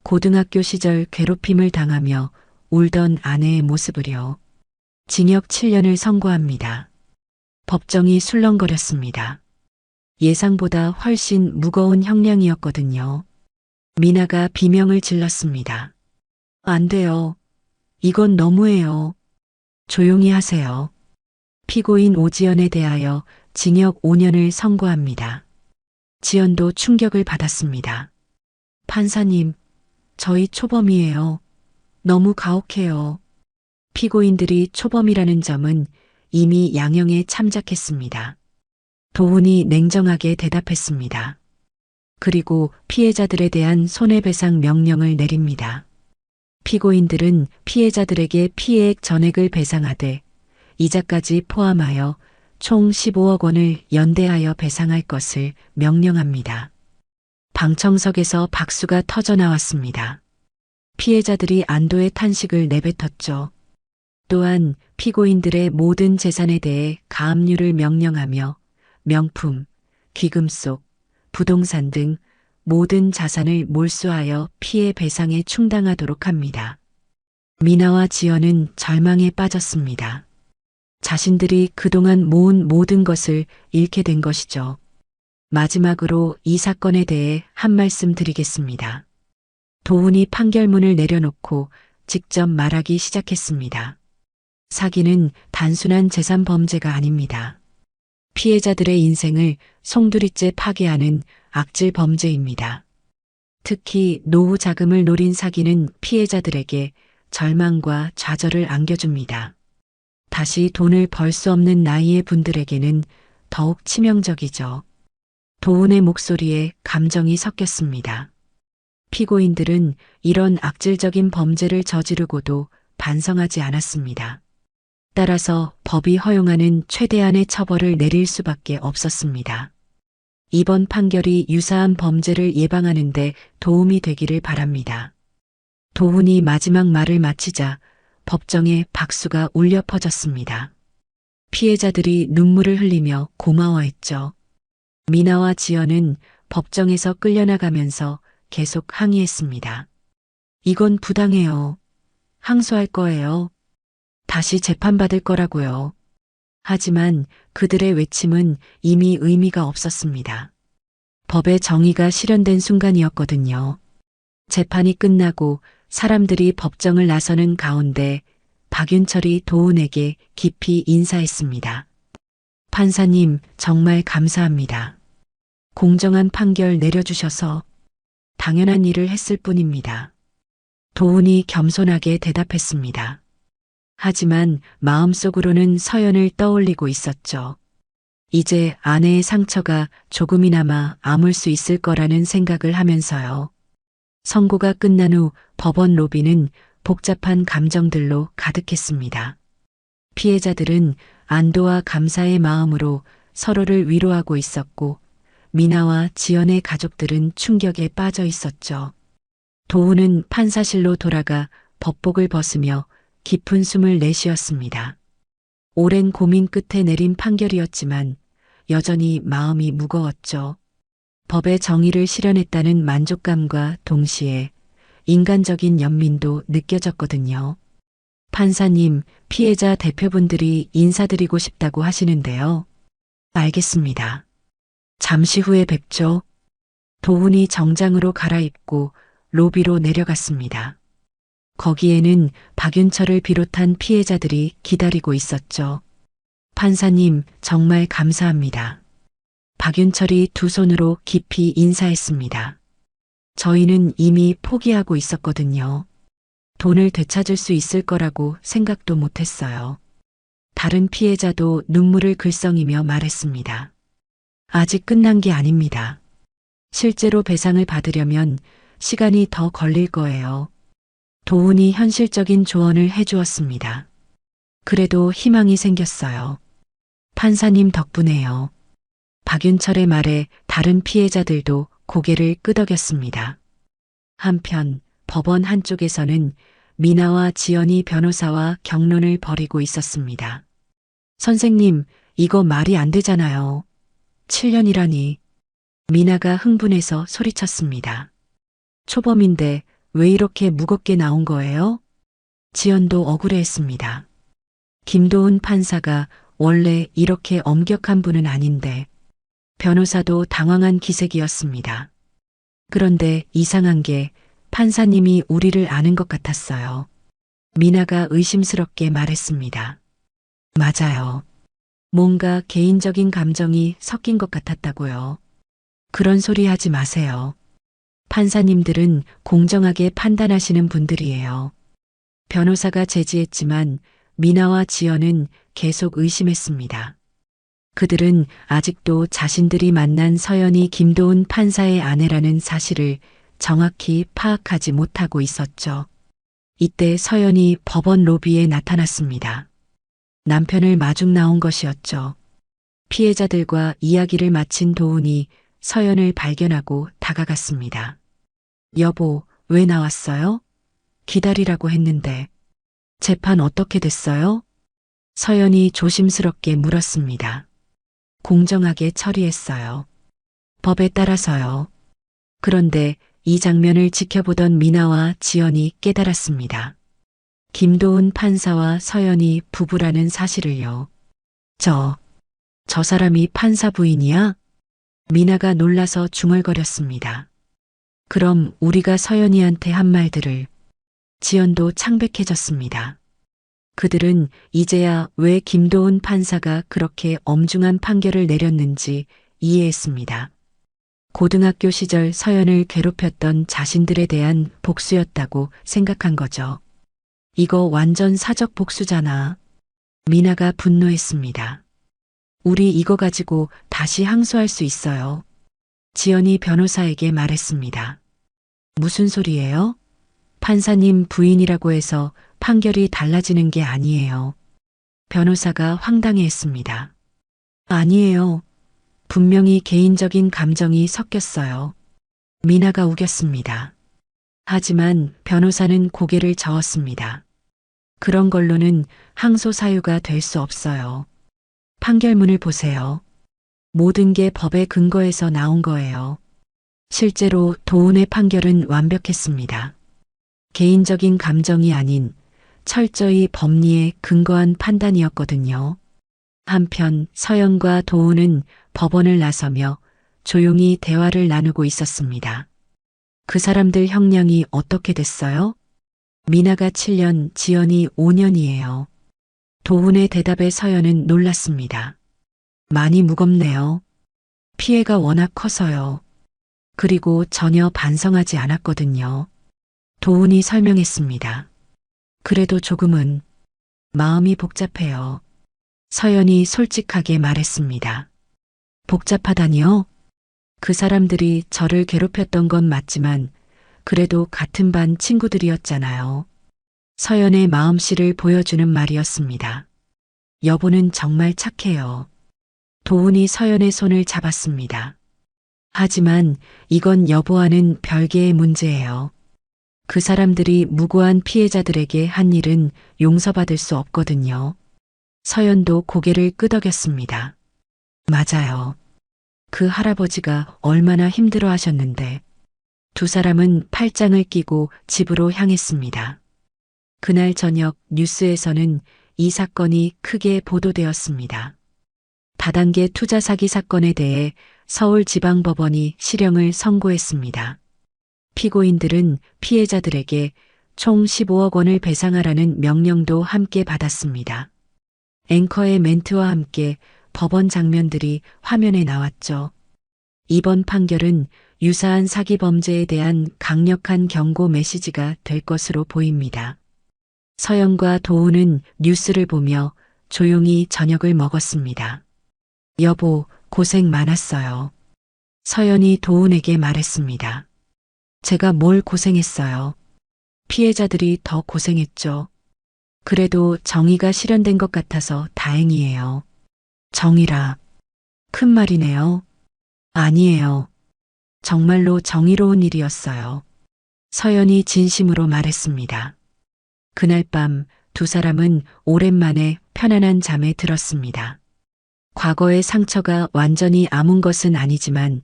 고등학교 시절 괴롭힘을 당하며 울던 아내의 모습을요. 징역 7년을 선고합니다. 법정이 술렁거렸습니다. 예상보다 훨씬 무거운 형량이었거든요. 미나가 비명을 질렀습니다. 안 돼요. 이건 너무해요. 조용히 하세요. 피고인 오지연에 대하여 징역 5년을 선고합니다. 지연도 충격을 받았습니다. 판사님, 저희 초범이에요. 너무 가혹해요. 피고인들이 초범이라는 점은 이미 양형에 참작했습니다. 도훈이 냉정하게 대답했습니다. 그리고 피해자들에 대한 손해배상 명령을 내립니다. 피고인들은 피해자들에게 피해액 전액을 배상하되 이자까지 포함하여 총 15억 원을 연대하여 배상할 것을 명령합니다. 방청석에서 박수가 터져 나왔습니다. 피해자들이 안도의 탄식을 내뱉었죠. 또한 피고인들의 모든 재산에 대해 가압류를 명령하며 명품, 귀금속, 부동산 등 모든 자산을 몰수하여 피해 배상에 충당하도록 합니다. 미나와 지연은 절망에 빠졌습니다. 자신들이 그동안 모은 모든 것을 잃게 된 것이죠. 마지막으로 이 사건에 대해 한 말씀 드리겠습니다. 도훈이 판결문을 내려놓고 직접 말하기 시작했습니다. 사기는 단순한 재산 범죄가 아닙니다. 피해자들의 인생을 송두리째 파괴하는 악질 범죄입니다. 특히 노후 자금을 노린 사기는 피해자들에게 절망과 좌절을 안겨줍니다. 다시 돈을 벌 수 없는 나이의 분들에게는 더욱 치명적이죠. 도훈의 목소리에 감정이 섞였습니다. 피고인들은 이런 악질적인 범죄를 저지르고도 반성하지 않았습니다. 따라서 법이 허용하는 최대한의 처벌을 내릴 수밖에 없었습니다. 이번 판결이 유사한 범죄를 예방하는 데 도움이 되기를 바랍니다. 도훈이 마지막 말을 마치자 법정에 박수가 울려 퍼졌습니다. 피해자들이 눈물을 흘리며 고마워했죠. 미나와 지연은 법정에서 끌려나가면서 계속 항의했습니다. 이건 부당해요. 항소할 거예요. 다시 재판받을 거라고요. 하지만 그들의 외침은 이미 의미가 없었습니다. 법의 정의가 실현된 순간이었거든요. 재판이 끝나고 사람들이 법정을 나서는 가운데 박윤철이 도훈에게 깊이 인사했습니다. 판사님, 정말 감사합니다. 공정한 판결 내려주셔서 당연한 일을 했을 뿐입니다. 도훈이 겸손하게 대답했습니다. 하지만 마음속으로는 서연을 떠올리고 있었죠. 이제 아내의 상처가 조금이나마 아물 수 있을 거라는 생각을 하면서요. 선고가 끝난 후 법원 로비는 복잡한 감정들로 가득했습니다. 피해자들은 안도와 감사의 마음으로 서로를 위로하고 있었고, 미나와 지연의 가족들은 충격에 빠져 있었죠. 도훈은 판사실로 돌아가 법복을 벗으며 깊은 숨을 내쉬었습니다. 오랜 고민 끝에 내린 판결이었지만 여전히 마음이 무거웠죠. 법의 정의를 실현했다는 만족감과 동시에 인간적인 연민도 느껴졌거든요. 판사님, 피해자 대표분들이 인사드리고 싶다고 하시는데요. 알겠습니다. 잠시 후에 뵙죠. 도훈이 정장으로 갈아입고 로비로 내려갔습니다. 거기에는 박윤철을 비롯한 피해자들이 기다리고 있었죠. 판사님, 정말 감사합니다. 박윤철이 두 손으로 깊이 인사했습니다. 저희는 이미 포기하고 있었거든요. 돈을 되찾을 수 있을 거라고 생각도 못했어요. 다른 피해자도 눈물을 글썽이며 말했습니다. 아직 끝난 게 아닙니다. 실제로 배상을 받으려면 시간이 더 걸릴 거예요. 도훈이 현실적인 조언을 해주었습니다. 그래도 희망이 생겼어요. 판사님 덕분에요. 박윤철의 말에 다른 피해자들도 고개를 끄덕였습니다. 한편 법원 한쪽에서는 미나와 지연이 변호사와 격론을 벌이고 있었습니다. 선생님, 이거 말이 안 되잖아요. 7년이라니. 미나가 흥분해서 소리쳤습니다. 초범인데 왜 이렇게 무겁게 나온 거예요? 지연도 억울해했습니다. 김도훈 판사가 원래 이렇게 엄격한 분은 아닌데, 변호사도 당황한 기색이었습니다. 그런데 이상한 게 판사님이 우리를 아는 것 같았어요. 미나가 의심스럽게 말했습니다. 맞아요. 뭔가 개인적인 감정이 섞인 것 같았다고요. 그런 소리 하지 마세요. 판사님들은 공정하게 판단하시는 분들이에요. 변호사가 제지했지만 미나와 지연은 계속 의심했습니다. 그들은 아직도 자신들이 만난 서연이 김도훈 판사의 아내라는 사실을 정확히 파악하지 못하고 있었죠. 이때 서연이 법원 로비에 나타났습니다. 남편을 마중 나온 것이었죠. 피해자들과 이야기를 마친 도훈이 서연을 발견하고 다가갔습니다. 여보, 왜 나왔어요? 기다리라고 했는데. 재판 어떻게 됐어요? 서연이 조심스럽게 물었습니다. 공정하게 처리했어요. 법에 따라서요. 그런데 이 장면을 지켜보던 미나와 지연이 깨달았습니다. 김도훈 판사와 서연이 부부라는 사실을요. 저 사람이 판사 부인이야? 미나가 놀라서 중얼거렸습니다. 그럼 우리가 서연이한테 한 말들을. 지연도 창백해졌습니다. 그들은 이제야 왜 김도훈 판사가 그렇게 엄중한 판결을 내렸는지 이해했습니다. 고등학교 시절 서연을 괴롭혔던 자신들에 대한 복수였다고 생각한 거죠. 이거 완전 사적 복수잖아. 미나가 분노했습니다. 우리 이거 가지고 다시 항소할 수 있어요. 지연이 변호사에게 말했습니다. 무슨 소리예요? 판사님 부인이라고 해서 판결이 달라지는 게 아니에요. 변호사가 황당해했습니다. 아니에요. 분명히 개인적인 감정이 섞였어요. 미나가 우겼습니다. 하지만 변호사는 고개를 저었습니다. 그런 걸로는 항소 사유가 될 수 없어요. 판결문을 보세요. 모든 게 법의 근거에서 나온 거예요. 실제로 도운의 판결은 완벽했습니다. 개인적인 감정이 아닌 철저히 법리에 근거한 판단이었거든요. 한편 서연과 도운은 법원을 나서며 조용히 대화를 나누고 있었습니다. 그 사람들 형량이 어떻게 됐어요? 미나가 7년, 지연이 5년이에요. 도운의 대답에 서연은 놀랐습니다. 많이 무겁네요. 피해가 워낙 커서요. 그리고 전혀 반성하지 않았거든요. 도운이 설명했습니다. 그래도 조금은 마음이 복잡해요. 서연이 솔직하게 말했습니다. 복잡하다니요? 그 사람들이 저를 괴롭혔던 건 맞지만 그래도 같은 반 친구들이었잖아요. 서연의 마음씨를 보여주는 말이었습니다. 여보는 정말 착해요. 도운이 서연의 손을 잡았습니다. 하지만 이건 여보와는 별개의 문제예요. 그 사람들이 무고한 피해자들에게 한 일은 용서받을 수 없거든요. 서연도 고개를 끄덕였습니다. 맞아요. 그 할아버지가 얼마나 힘들어 하셨는데. 두 사람은 팔짱을 끼고 집으로 향했습니다. 그날 저녁 뉴스에서는 이 사건이 크게 보도되었습니다. 다단계 투자 사기 사건에 대해 서울지방법원이 실형을 선고했습니다. 피고인들은 피해자들에게 총 15억 원을 배상하라는 명령도 함께 받았습니다. 앵커의 멘트와 함께 법원 장면들이 화면에 나왔죠. 이번 판결은 유사한 사기 범죄에 대한 강력한 경고 메시지가 될 것으로 보입니다. 서연과 도운은 뉴스를 보며 조용히 저녁을 먹었습니다. 여보, 고생 많았어요. 서연이 도운에게 말했습니다. 제가 뭘 고생했어요. 피해자들이 더 고생했죠. 그래도 정의가 실현된 것 같아서 다행이에요. 정의라. 큰 말이네요. 아니에요. 정말로 정의로운 일이었어요. 서연이 진심으로 말했습니다. 그날 밤 두 사람은 오랜만에 편안한 잠에 들었습니다. 과거의 상처가 완전히 아문 것은 아니지만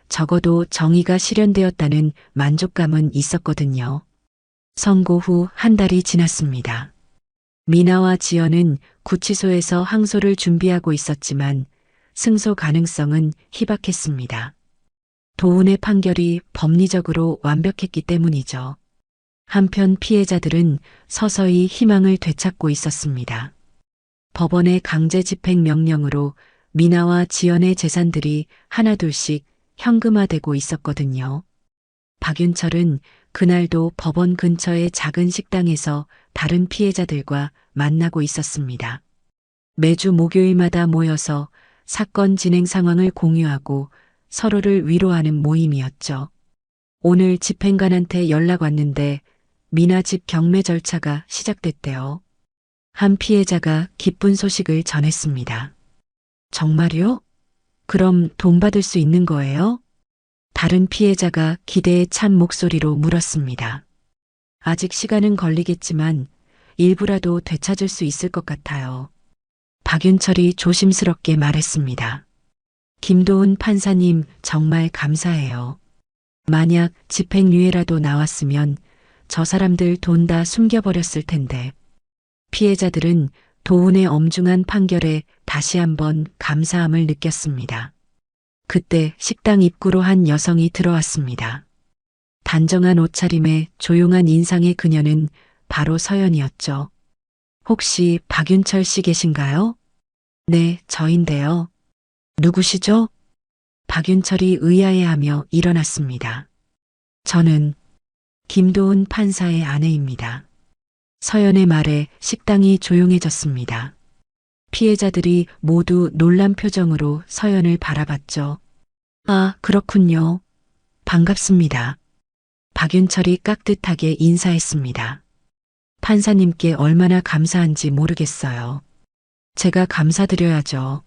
적어도 정의가 실현되었다는 만족감은 있었거든요. 선고 후 한 달이 지났습니다. 미나와 지연은 구치소에서 항소를 준비하고 있었지만 승소 가능성은 희박했습니다. 도운의 판결이 법리적으로 완벽했기 때문이죠. 한편 피해자들은 서서히 희망을 되찾고 있었습니다. 법원의 강제 집행 명령으로 미나와 지연의 재산들이 하나둘씩 현금화되고 있었거든요. 박윤철은 그날도 법원 근처의 작은 식당에서 다른 피해자들과 만나고 있었습니다. 매주 목요일마다 모여서 사건 진행 상황을 공유하고 서로를 위로하는 모임이었죠. 오늘 집행관한테 연락 왔는데 미나 집 경매 절차가 시작됐대요. 한 피해자가 기쁜 소식을 전했습니다. 정말요? 그럼 돈 받을 수 있는 거예요? 다른 피해자가 기대에 찬 목소리로 물었습니다. 아직 시간은 걸리겠지만 일부라도 되찾을 수 있을 것 같아요. 박윤철이 조심스럽게 말했습니다. 김도훈 판사님 정말 감사해요. 만약 집행유예라도 나왔으면 저 사람들 돈 다 숨겨버렸을 텐데. 피해자들은 도훈의 엄중한 판결에 다시 한번 감사함을 느꼈습니다. 그때 식당 입구로 한 여성이 들어왔습니다. 단정한 옷차림에 조용한 인상의 그녀는 바로 서연이었죠. 혹시 박윤철 씨 계신가요? 네, 저인데요. 누구시죠? 박윤철이 의아해하며 일어났습니다. 저는 김도훈 판사의 아내입니다. 서연의 말에 식당이 조용해졌습니다. 피해자들이 모두 놀란 표정으로 서연을 바라봤죠. 아, 그렇군요. 반갑습니다. 박윤철이 깍듯하게 인사했습니다. 판사님께 얼마나 감사한지 모르겠어요. 제가 감사드려야죠.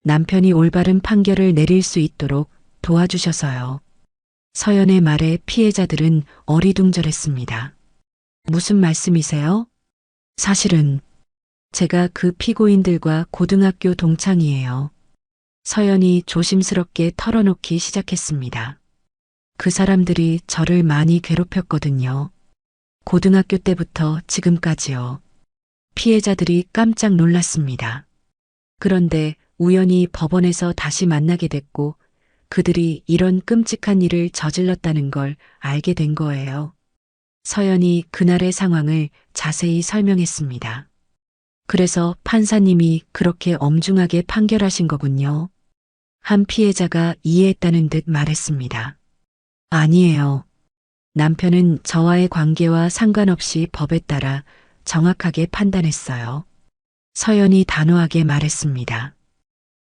남편이 올바른 판결을 내릴 수 있도록 도와주셔서요. 서연의 말에 피해자들은 어리둥절했습니다. 무슨 말씀이세요? 사실은 제가 그 피고인들과 고등학교 동창이에요. 서연이 조심스럽게 털어놓기 시작했습니다. 그 사람들이 저를 많이 괴롭혔거든요. 고등학교 때부터 지금까지요. 피해자들이 깜짝 놀랐습니다. 그런데 우연히 법원에서 다시 만나게 됐고 그들이 이런 끔찍한 일을 저질렀다는 걸 알게 된 거예요. 서연이 그날의 상황을 자세히 설명했습니다. 그래서 판사님이 그렇게 엄중하게 판결하신 거군요. 한 피해자가 이해했다는 듯 말했습니다. 아니에요. 남편은 저와의 관계와 상관없이 법에 따라 정확하게 판단했어요. 서연이 단호하게 말했습니다.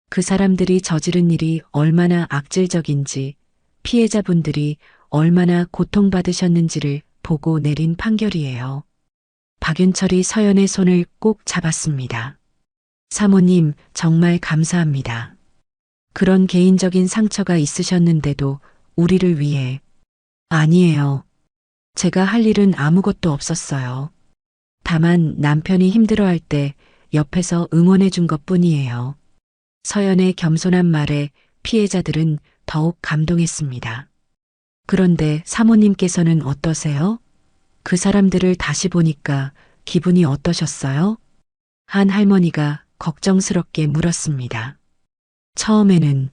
그 사람들이 저지른 일이 얼마나 악질적인지, 피해자분들이 얼마나 고통받으셨는지를 보고 내린 판결이에요. 박윤철이 서연의 손을 꼭 잡았습니다. 사모님, 정말 감사합니다. 그런 개인적인 상처가 있으셨는데도 우리를 위해. 아니에요. 제가 할 일은 아무것도 없었어요. 다만 남편이 힘들어할 때 옆에서 응원해 준 것뿐이에요. 서연의 겸손한 말에 피해자들은 더욱 감동했습니다. 그런데 사모님께서는 어떠세요? 그 사람들을 다시 보니까 기분이 어떠셨어요? 한 할머니가 걱정스럽게 물었습니다. 처음에는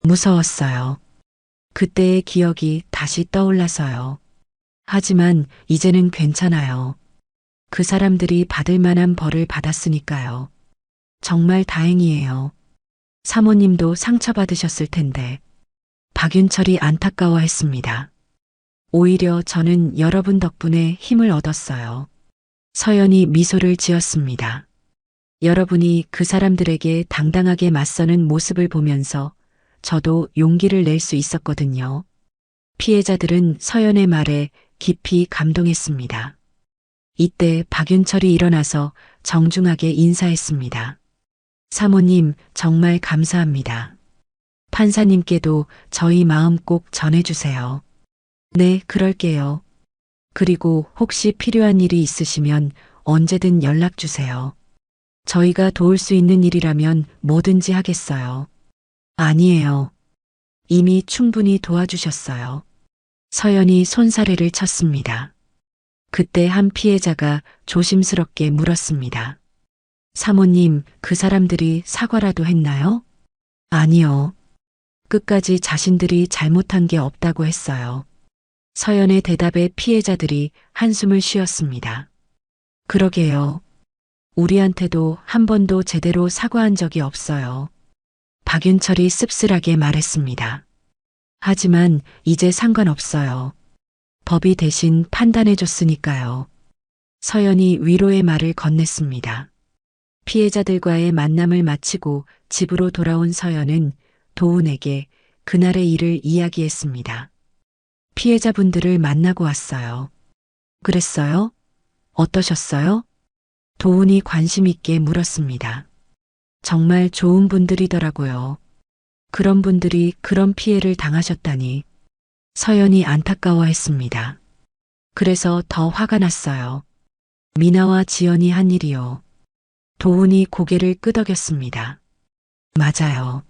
무서웠어요. 그때의 기억이 다시 떠올라서요. 하지만 이제는 괜찮아요. 그 사람들이 받을 만한 벌을 받았으니까요. 정말 다행이에요. 사모님도 상처받으셨을 텐데. 박윤철이 안타까워했습니다. 오히려 저는 여러분 덕분에 힘을 얻었어요. 서연이 미소를 지었습니다. 여러분이 그 사람들에게 당당하게 맞서는 모습을 보면서 저도 용기를 낼 수 있었거든요. 피해자들은 서연의 말에 깊이 감동했습니다. 이때 박윤철이 일어나서 정중하게 인사했습니다. 사모님, 정말 감사합니다. 판사님께도 저희 마음 꼭 전해주세요. 네, 그럴게요. 그리고 혹시 필요한 일이 있으시면 언제든 연락 주세요. 저희가 도울 수 있는 일이라면 뭐든지 하겠어요. 아니에요. 이미 충분히 도와주셨어요. 서연이 손사래를 쳤습니다. 그때 한 피해자가 조심스럽게 물었습니다. 사모님, 그 사람들이 사과라도 했나요? 아니요. 끝까지 자신들이 잘못한 게 없다고 했어요. 서연의 대답에 피해자들이 한숨을 쉬었습니다. 그러게요. 우리한테도 한 번도 제대로 사과한 적이 없어요. 박윤철이 씁쓸하게 말했습니다. 하지만 이제 상관없어요. 법이 대신 판단해줬으니까요. 서연이 위로의 말을 건넸습니다. 피해자들과의 만남을 마치고 집으로 돌아온 서연은 도훈에게 그날의 일을 이야기했습니다. 피해자분들을 만나고 왔어요. 그랬어요? 어떠셨어요? 도훈이 관심 있게 물었습니다. 정말 좋은 분들이더라고요. 그런 분들이 그런 피해를 당하셨다니. 서연이 안타까워했습니다. 그래서 더 화가 났어요. 미나와 지연이 한 일이요. 도훈이 고개를 끄덕였습니다. 맞아요.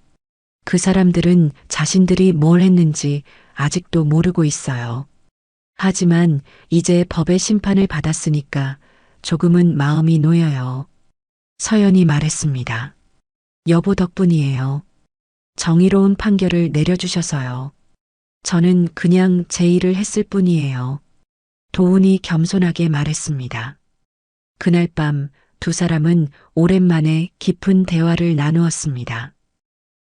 그 사람들은 자신들이 뭘 했는지 아직도 모르고 있어요. 하지만 이제 법의 심판을 받았으니까 조금은 마음이 놓여요. 서연이 말했습니다. 여보 덕분이에요. 정의로운 판결을 내려주셔서요. 저는 그냥 제 일을 했을 뿐이에요. 도훈이 겸손하게 말했습니다. 그날 밤 두 사람은 오랜만에 깊은 대화를 나누었습니다.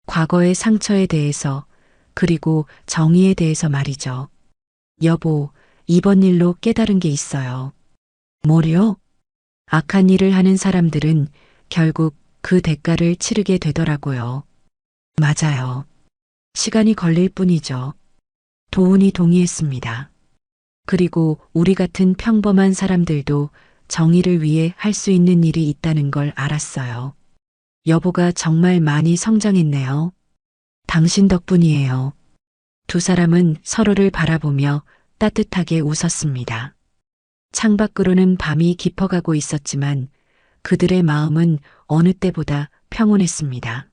과거의 상처에 대해서 그리고 정의에 대해서 말이죠. 여보, 이번 일로 깨달은 게 있어요. 뭐요? 악한 일을 하는 사람들은 결국 그 대가를 치르게 되더라고요. 맞아요. 시간이 걸릴 뿐이죠. 도훈이 동의했습니다. 그리고 우리 같은 평범한 사람들도 정의를 위해 할 수 있는 일이 있다는 걸 알았어요. 여보가 정말 많이 성장했네요. 당신 덕분이에요. 두 사람은 서로를 바라보며 따뜻하게 웃었습니다. 창밖으로는 밤이 깊어가고 있었지만 그들의 마음은 어느 때보다 평온했습니다.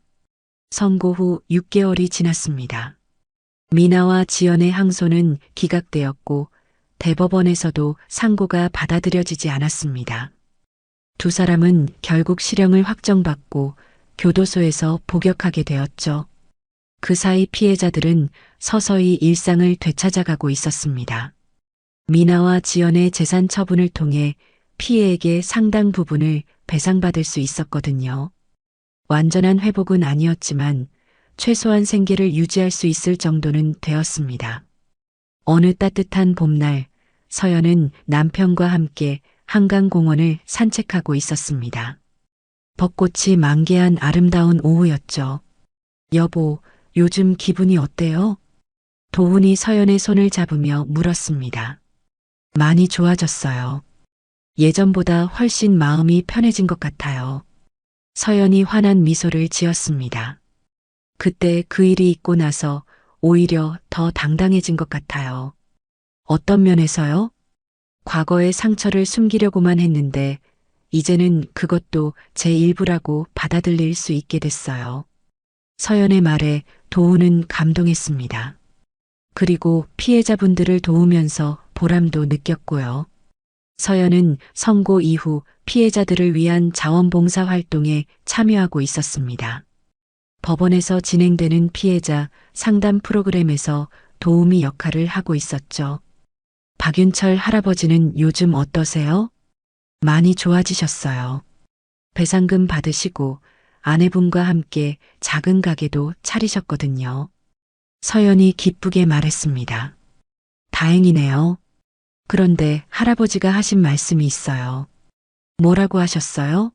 선고 후 6개월이 지났습니다. 미나와 지연의 항소는 기각되었고 대법원에서도 상고가 받아들여지지 않았습니다. 두 사람은 결국 실형을 확정받고 교도소에서 복역하게 되었죠. 그 사이 피해자들은 서서히 일상을 되찾아가고 있었습니다. 미나와 지연의 재산 처분을 통해 피해액의 상당 부분을 배상받을 수 있었거든요. 완전한 회복은 아니었지만 최소한 생계를 유지할 수 있을 정도는 되었습니다. 어느 따뜻한 봄날, 서연은 남편과 함께 한강공원을 산책하고 있었습니다. 벚꽃이 만개한 아름다운 오후였죠. 여보, 요즘 기분이 어때요? 도훈이 서연의 손을 잡으며 물었습니다. 많이 좋아졌어요. 예전보다 훨씬 마음이 편해진 것 같아요. 서연이 환한 미소를 지었습니다. 그때 그 일이 있고 나서 오히려 더 당당해진 것 같아요. 어떤 면에서요? 과거의 상처를 숨기려고만 했는데 이제는 그것도 제 일부라고 받아들일 수 있게 됐어요. 서연의 말에 도훈은 감동했습니다. 그리고 피해자분들을 도우면서 보람도 느꼈고요. 서연은 선고 이후 피해자들을 위한 자원봉사 활동에 참여하고 있었습니다. 법원에서 진행되는 피해자 상담 프로그램에서 도우미 역할을 하고 있었죠. 박윤철 할아버지는 요즘 어떠세요? 많이 좋아지셨어요. 배상금 받으시고 아내분과 함께 작은 가게도 차리셨거든요. 서연이 기쁘게 말했습니다. 다행이네요. 그런데 할아버지가 하신 말씀이 있어요. 뭐라고 하셨어요?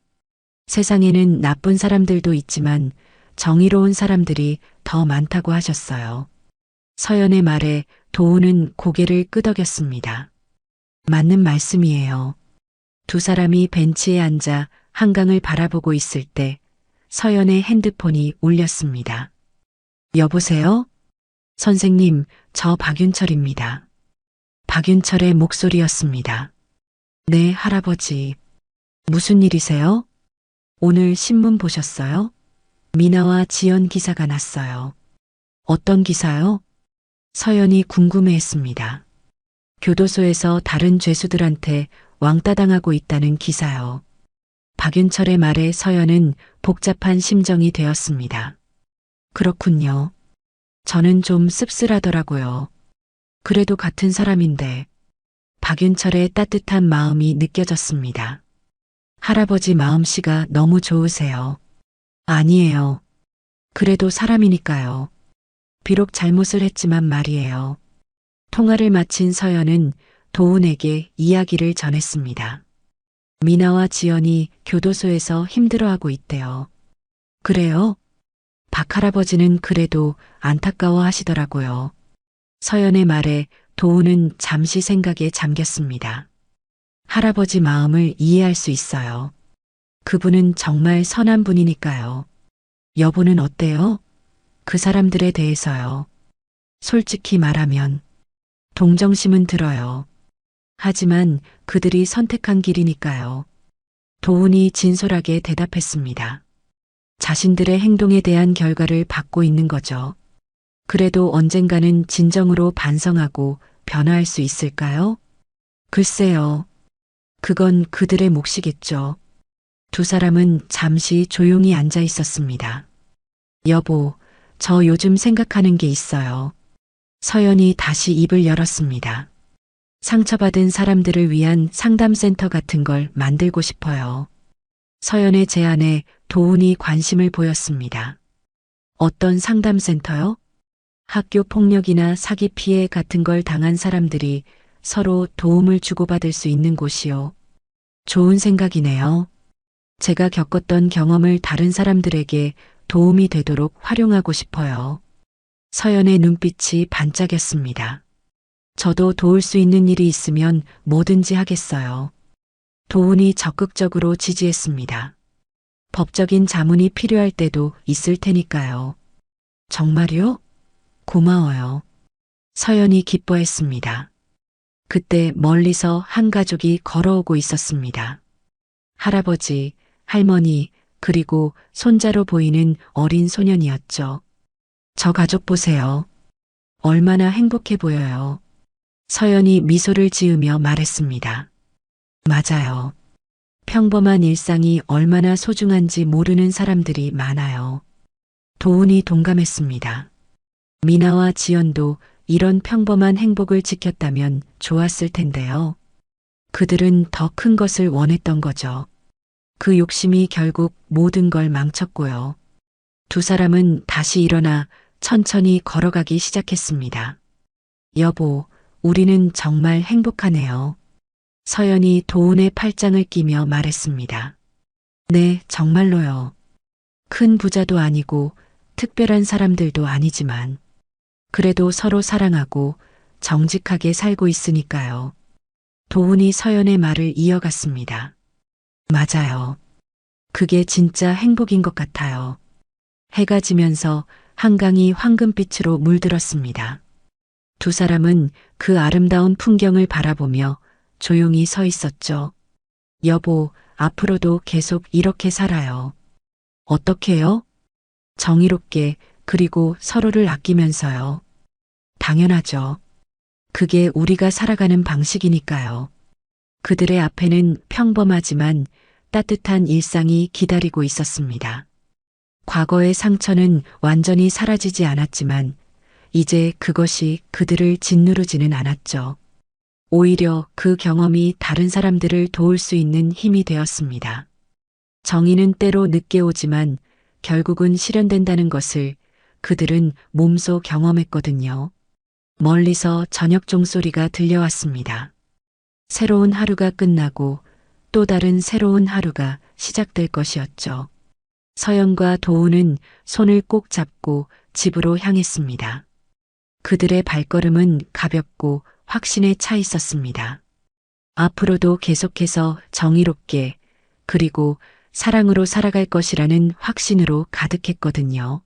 세상에는 나쁜 사람들도 있지만 정의로운 사람들이 더 많다고 하셨어요. 서연의 말에 도훈은 고개를 끄덕였습니다. 맞는 말씀이에요. 두 사람이 벤치에 앉아 한강을 바라보고 있을 때 서연의 핸드폰이 울렸습니다. 여보세요? 선생님, 저 박윤철입니다. 박윤철의 목소리였습니다. 네, 할아버지. 무슨 일이세요? 오늘 신문 보셨어요? 미나와 지연 기사가 났어요. 어떤 기사요? 서연이 궁금해했습니다. 교도소에서 다른 죄수들한테 왕따 당하고 있다는 기사요. 박윤철의 말에 서연은 복잡한 심정이 되었습니다. 그렇군요. 저는 좀 씁쓸하더라고요. 그래도 같은 사람인데. 박윤철의 따뜻한 마음이 느껴졌습니다. 할아버지 마음씨가 너무 좋으세요. 아니에요. 그래도 사람이니까요. 비록 잘못을 했지만 말이에요. 통화를 마친 서연은 도훈에게 이야기를 전했습니다. 미나와 지연이 교도소에서 힘들어하고 있대요. 그래요? 박 할아버지는 그래도 안타까워 하시더라고요. 서연의 말에 도훈은 잠시 생각에 잠겼습니다. 할아버지 마음을 이해할 수 있어요. 그분은 정말 선한 분이니까요. 여보는 어때요? 그 사람들에 대해서요. 솔직히 말하면 동정심은 들어요. 하지만 그들이 선택한 길이니까요. 도훈이 진솔하게 대답했습니다. 자신들의 행동에 대한 결과를 받고 있는 거죠. 그래도 언젠가는 진정으로 반성하고 변화할 수 있을까요? 글쎄요. 그건 그들의 몫이겠죠. 두 사람은 잠시 조용히 앉아 있었습니다. 여보, 저 요즘 생각하는 게 있어요. 서연이 다시 입을 열었습니다. 상처받은 사람들을 위한 상담센터 같은 걸 만들고 싶어요. 서연의 제안에 도훈이 관심을 보였습니다. 어떤 상담센터요? 학교 폭력이나 사기 피해 같은 걸 당한 사람들이 서로 도움을 주고받을 수 있는 곳이요. 좋은 생각이네요. 제가 겪었던 경험을 다른 사람들에게 도움이 되도록 활용하고 싶어요. 서연의 눈빛이 반짝였습니다. 저도 도울 수 있는 일이 있으면 뭐든지 하겠어요. 도훈이 적극적으로 지지했습니다. 법적인 자문이 필요할 때도 있을 테니까요. 정말요? 고마워요. 서연이 기뻐했습니다. 그때 멀리서 한 가족이 걸어오고 있었습니다. 할아버지, 할머니, 그리고 손자로 보이는 어린 소년이었죠. 저 가족 보세요. 얼마나 행복해 보여요. 서연이 미소를 지으며 말했습니다. 맞아요. 평범한 일상이 얼마나 소중한지 모르는 사람들이 많아요. 도훈이 동감했습니다. 미나와 지연도 이런 평범한 행복을 지켰다면 좋았을 텐데요. 그들은 더 큰 것을 원했던 거죠. 그 욕심이 결국 모든 걸 망쳤고요. 두 사람은 다시 일어나 천천히 걸어가기 시작했습니다. 여보, 우리는 정말 행복하네요. 서연이 도훈의 팔짱을 끼며 말했습니다. 네, 정말로요. 큰 부자도 아니고 특별한 사람들도 아니지만 그래도 서로 사랑하고 정직하게 살고 있으니까요. 도훈이 서연의 말을 이어갔습니다. 맞아요. 그게 진짜 행복인 것 같아요. 해가 지면서 한강이 황금빛으로 물들었습니다. 두 사람은 그 아름다운 풍경을 바라보며 조용히 서 있었죠. 여보, 앞으로도 계속 이렇게 살아요. 어떻게요? 정의롭게, 그리고 서로를 아끼면서요. 당연하죠. 그게 우리가 살아가는 방식이니까요. 그들의 앞에는 평범하지만 따뜻한 일상이 기다리고 있었습니다. 과거의 상처는 완전히 사라지지 않았지만 이제 그것이 그들을 짓누르지는 않았죠. 오히려 그 경험이 다른 사람들을 도울 수 있는 힘이 되었습니다. 정의는 때로 늦게 오지만 결국은 실현된다는 것을 그들은 몸소 경험했거든요. 멀리서 저녁 종소리가 들려왔습니다. 새로운 하루가 끝나고 또 다른 새로운 하루가 시작될 것이었죠. 서연과 도훈은 손을 꼭 잡고 집으로 향했습니다. 그들의 발걸음은 가볍고 확신에 차 있었습니다. 앞으로도 계속해서 정의롭게 그리고 사랑으로 살아갈 것이라는 확신으로 가득했거든요.